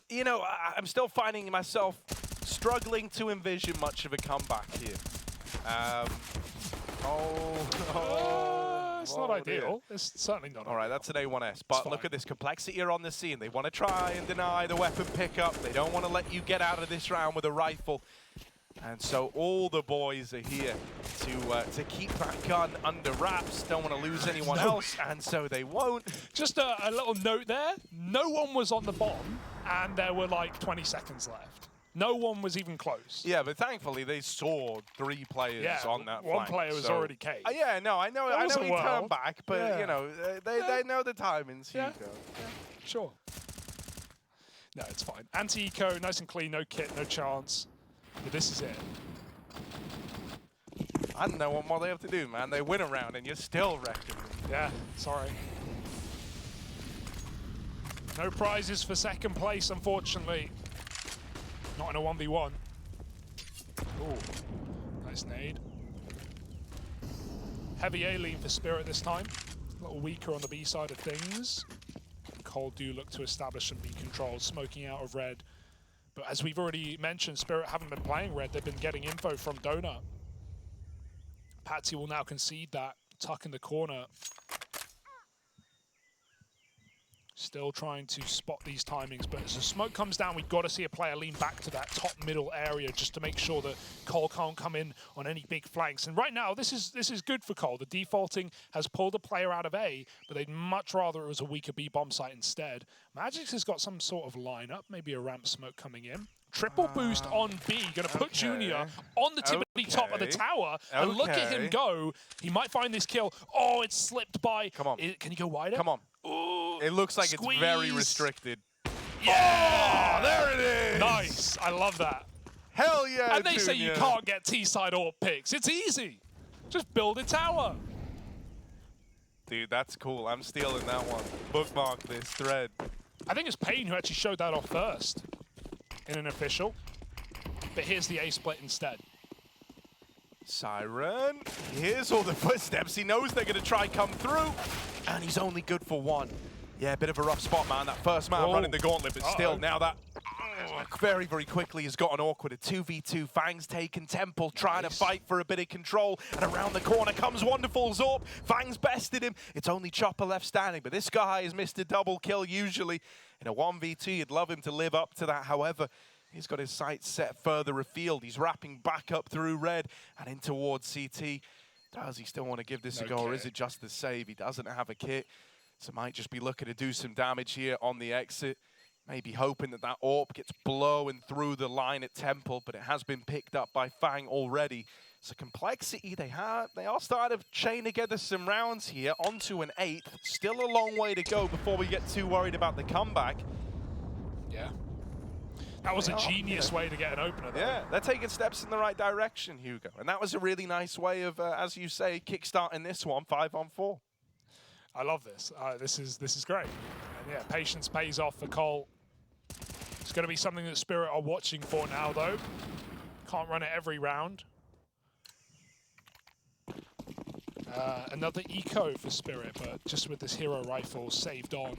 You know, I'm still finding myself struggling to envision much of a comeback here. It's not ideal. It's certainly not. All right, that's an A1S. But look at this Complexity are on the scene. They want to try and deny the weapon pickup. They don't want to let you get out of this round with a rifle. And so all the boys are here to keep that gun under wraps. Don't want to lose anyone else, and so they won't. Just a little note there. No one was on the bomb, and there were like 20 seconds left. No one was even close. Yeah, but thankfully they saw 3 players on that one flank, player was already caged. Yeah, no, I know he turned back, but you know, they know the timings. Yeah. Sure. No, it's fine. Anti-eco, nice and clean, no kit, no chance. But this is it. I don't know what more they have to do, man. They win a round and you're still wrecking them. Yeah, sorry. No prizes for second place, unfortunately. Not in a 1v1. Ooh, nice nade. Heavy A lean for Spirit this time. A little weaker on the B side of things. Cole do look to establish some B controls, smoking out of red. But as we've already mentioned, Spirit haven't been playing red. They've been getting info from Donut. Patsi will now concede that. Tuck in the corner. Still trying to spot these timings, but as the smoke comes down, we've got to see a player lean back to that top middle area just to make sure that Cole can't come in on any big flanks. And right now, this is good for Cole. The defaulting has pulled a player out of A, but they'd much rather it was a weaker B bomb site instead. magixx has got some sort of lineup, maybe a ramp smoke coming in. Triple boost on B, going to put Junior on the tippity top of the tower, and look at him go. He might find this kill. Oh, it's slipped by. Come on. Can he go wider? Come on. Ooh, it looks like squeeze. It's very restricted. Yeah! Oh, there it is! Nice. I love that. Hell yeah, And they say you Junior. can't get T-side AWP picks. It's easy. Just build a tower. Dude, that's cool. I'm stealing that one. Bookmark this thread. I think it's Payne who actually showed that off first in an official. But here's the A split instead. Siren, here's all the footsteps. He knows they're going to try come through, and he's only good for one. Yeah, a bit of a rough spot, man. That first man running the gauntlet, but still, now that very, very quickly has gotten awkward. A 2v2, Fang's taken Temple, trying to fight for a bit of control, and around the corner comes Wonderful Zorp. Fang's bested him. It's only Chopper left standing, but this guy has missed a double kill usually. In a 1v2, you'd love him to live up to that. However, he's got his sights set further afield. He's wrapping back up through red and in towards CT. Does he still want to give this a go, or is it just the save? He doesn't have a kit, so might just be looking to do some damage here on the exit. Maybe hoping that that AWP gets blown through the line at Temple, but it has been picked up by Fang already. So Complexity, they are starting to chain together some rounds here onto an 8th. Still a long way to go before we get too worried about the comeback. Yeah. That was a genius way to get an opener, though. Yeah, they're taking steps in the right direction, Hugo. And that was a really nice way of, as you say, kickstarting this one, 5-on-4. I love this. This is great. And yeah, patience pays off for Cole. It's going to be something that Spirit are watching for now, though. Can't run it every round. Another eco for Spirit, but just with this hero rifle saved on.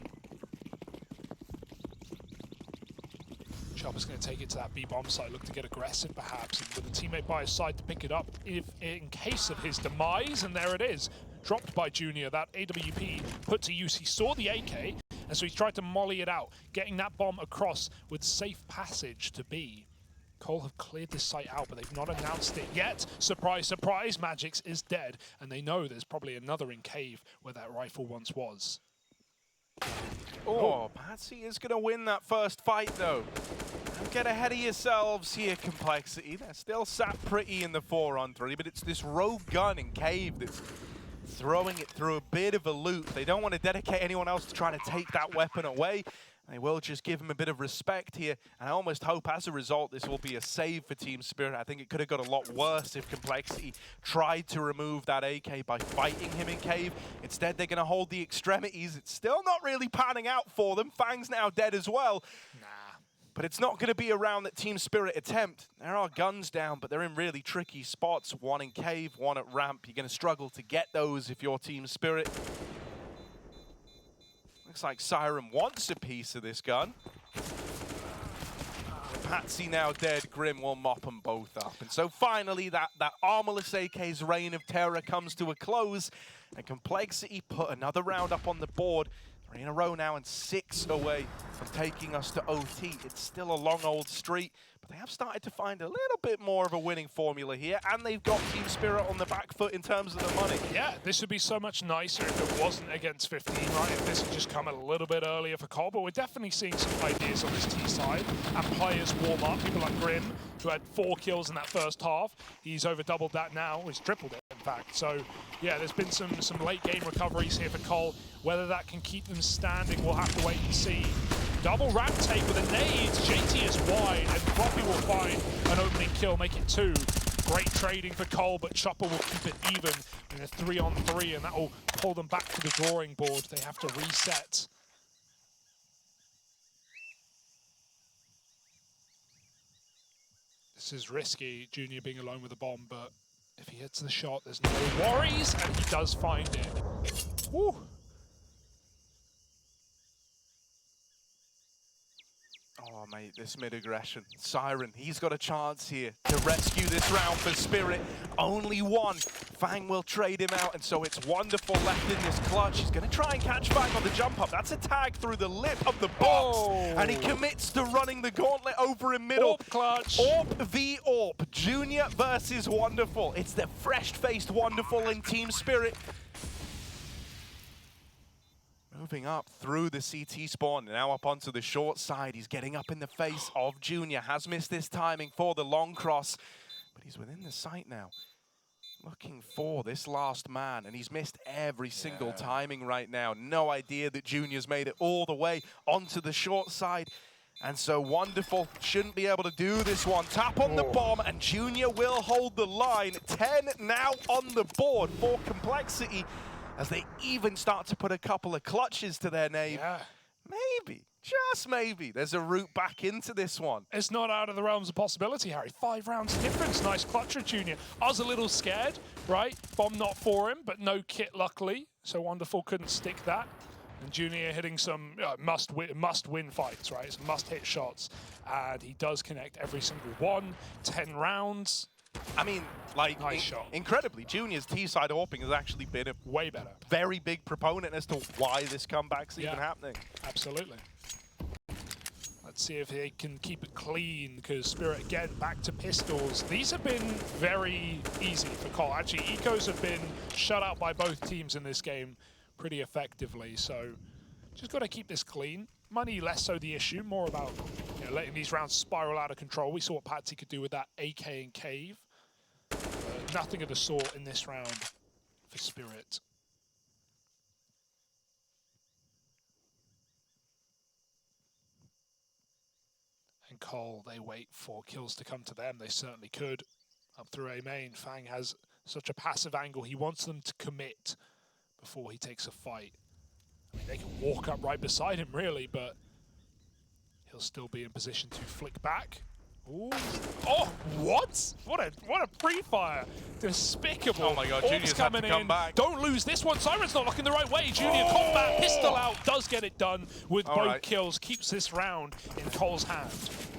Chopper's going to take it to that B-bomb site, look to get aggressive perhaps, and with a teammate by his side to pick it up if in case of his demise, and there it is. Dropped by Junior, that AWP put to use. He saw the AK, and so he tried to molly it out, getting that bomb across with safe passage to B. Cole have cleared this site out, but they've not announced it yet. Surprise, surprise, magixx is dead, and they know there's probably another in cave where that rifle once was. Oh, Patsi is going to win that first fight, though. Don't get ahead of yourselves here, Complexity. They're still sat pretty in the 4-on-3, but it's this rogue gun in cave that's throwing it through a bit of a loop. They don't want to dedicate anyone else to trying to take that weapon away. They will just give him a bit of respect here, and I almost hope as a result this will be a save for Team Spirit. I think it could have got a lot worse if Complexity tried to remove that AK by fighting him in cave. Instead, they're going to hold the extremities. It's still not really panning out for them. Fang's now dead as well. Nah. But it's not going to be a round that Team Spirit attempt. There are guns down, but they're in really tricky spots. One in cave, one at ramp. You're going to struggle to get those if you're Team Spirit. Looks like Siren wants a piece of this gun. Patsi now dead, Grim will mop them both up. And so finally, that armorless AK's reign of terror comes to a close, and Complexity put another round up on the board. 3 in a row now and 6 away from taking us to OT. It's still a long old streak, but they have started to find a little bit more of a winning formula here, and they've got Team Spirit on the back foot in terms of the money. Yeah, this would be so much nicer if it wasn't against 15, right? If this had just come a little bit earlier for Cole, but we're definitely seeing some ideas on this T side, and players warm up. People like Grim, who had 4 kills in that first half. He's over doubled that now, he's tripled it in fact. So yeah, there's been some late game recoveries here for Cole. Whether that can keep them standing, we'll have to wait and see. Double ramp take with a nade. JT is wide, and Floppy will find an opening kill, make it 2. Great trading for Cole, but Chopper will keep it even in a 3-on-3, and that will pull them back to the drawing board. They have to reset. This is risky, Junior being alone with the bomb, but if he hits the shot, there's no worries, and he does find it. Woo. Oh, mate, this mid-aggression. Siren, he's got a chance here to rescue this round for Spirit. Only one. Fang will trade him out, and so it's Wonderful left in this clutch. He's going to try and catch Fang on the jump up. That's a tag through the lip of the box, and he commits to running the gauntlet over in middle. AWP clutch. AWP v AWP. Junior versus Wonderful. It's the fresh-faced Wonderful in Team Spirit. Moving up through the CT spawn, now up onto the short side. He's getting up in the face of Junior. Has missed this timing for the long cross, but he's within the site now. Looking for this last man, and he's missed every single timing right now. No idea that Junior's made it all the way onto the short side. And so Wonderful shouldn't be able to do this one. Tap on the bomb, and Junior will hold the line. 10 now on the board for Complexity. as they even start to put a couple of clutches to their name. Yeah. Maybe, just maybe, there's a route back into this one. It's not out of the realms of possibility, Harry. 5 rounds difference. Nice clutcher, Junior. I was a little scared, right? Bomb not for him, but no kit, luckily. So Wonderful couldn't stick that. And Junior hitting some must-win fights, right? Some must-hit shots. And he does connect every single one. 10 rounds. I mean, like, nice shot. Incredibly, Junior's T-side AWPing has actually been a way better, very big proponent as to why this comeback's even happening. Absolutely. Let's see if they can keep it clean, because Spirit, again, back to pistols. These have been very easy for Cole. Actually, Ecos have been shut out by both teams in this game pretty effectively, so just got to keep this clean. Money less so the issue, more about letting these rounds spiral out of control. We saw what Patsi could do with that AK and Cave. Nothing of the sort in this round for Spirit. And Cole, they wait for kills to come to them. They certainly could. Up through A main, Fang has such a passive angle. He wants them to commit before he takes a fight. I mean, they can walk up right beside him, really, but he'll still be in position to flick back. Ooh. Oh, what? What a pre-fire. Despicable. Oh my god, Junior's coming in. Come back. Don't lose this one. Siren's not looking the right way. Junior combat, pistol out, does get it done with both kills, keeps this round in Cole's hand.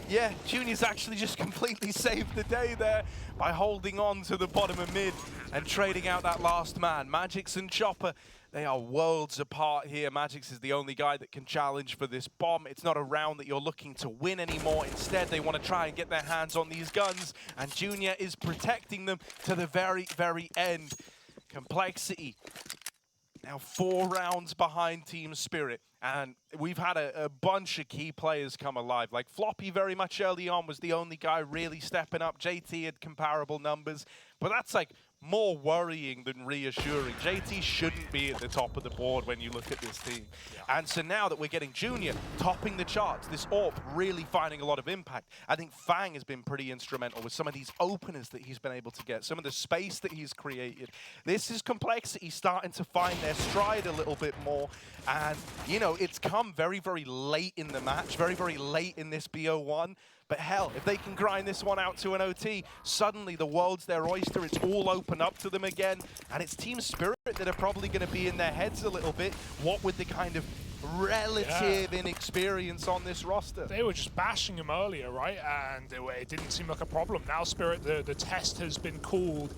Yeah, Junior's actually just completely saved the day there by holding on to the bottom of mid and trading out that last man. magixx and Chopper, they are worlds apart here. magixx is the only guy that can challenge for this bomb. It's not a round that you're looking to win anymore. Instead, they want to try and get their hands on these guns, and Junior is protecting them to the very, very end. Complexity now 4 rounds behind Team Spirit, and we've had a bunch of key players come alive. Like Floppy very much early on was the only guy really stepping up. JT had comparable numbers, but that's like more worrying than reassuring. JT shouldn't be at the top of the board when you look at this team. And so now that we're getting Junior topping the charts, this AWP really finding a lot of impact. I think Fang has been pretty instrumental with some of these openers that he's been able to get, some of the space that he's created. This is Complexity starting to find their stride a little bit more. And, you know, it's come very, very late in the match, very, very late in this BO1. But hell, if they can grind this one out to an OT, suddenly the world's their oyster. It's all open up to them again. And it's Team Spirit that are probably going to be in their heads a little bit. What with the kind of relative inexperience on this roster? They were just bashing him earlier, right? And it didn't seem like a problem. Now Spirit, the test has been called.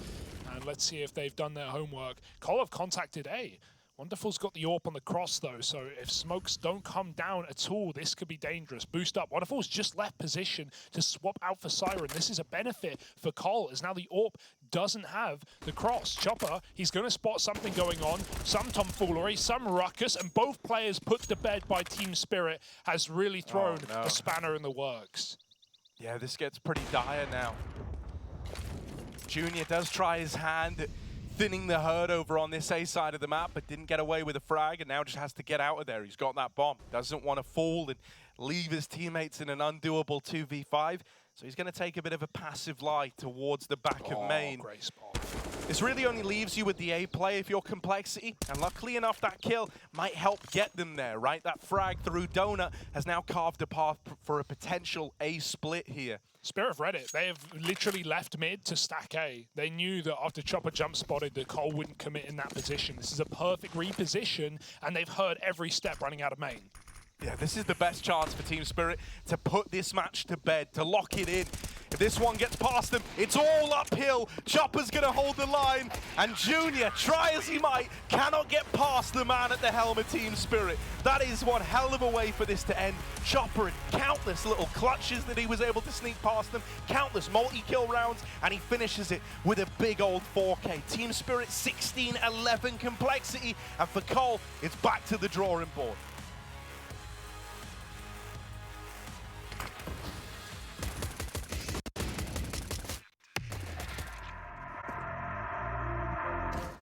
And let's see if they've done their homework. Cole have contacted A. Wonderful's got the AWP on the cross, though, so if smokes don't come down at all, this could be dangerous. Boost up. Wonderful's just left position to swap out for Siren. This is a benefit for Cole, as now the AWP doesn't have the cross. Chopper, he's going to spot something going on, some tomfoolery, some ruckus, and both players put to bed by Team Spirit has really thrown a spanner in the works. Yeah, this gets pretty dire now. Junior does try his hand at thinning the herd over on this A side of the map, but didn't get away with a frag, and now just has to get out of there. He's got that bomb. Doesn't want to fall and leave his teammates in an undoable 2v5, so he's going to take a bit of a passive lie towards the back of main. Great spot. This really only leaves you with the A play if you're Complexity, and luckily enough, that kill might help get them there, right? That frag through Donut has now carved a path for a potential A split here. Spirit have read it. They have literally left mid to stack A. They knew that after Chopper jump spotted that Cole wouldn't commit in that position. This is a perfect reposition, and they've heard every step running out of main. Yeah, this is the best chance for Team Spirit to put this match to bed, to lock it in. If this one gets past them, it's all uphill. Chopper's going to hold the line, and Junior, try as he might, cannot get past the man at the helm of Team Spirit. That is one hell of a way for this to end. Chopper had countless little clutches that he was able to sneak past them, countless multi-kill rounds, and he finishes it with a big old 4K. Team Spirit 16-11 Complexity, and for Cole, it's back to the drawing board.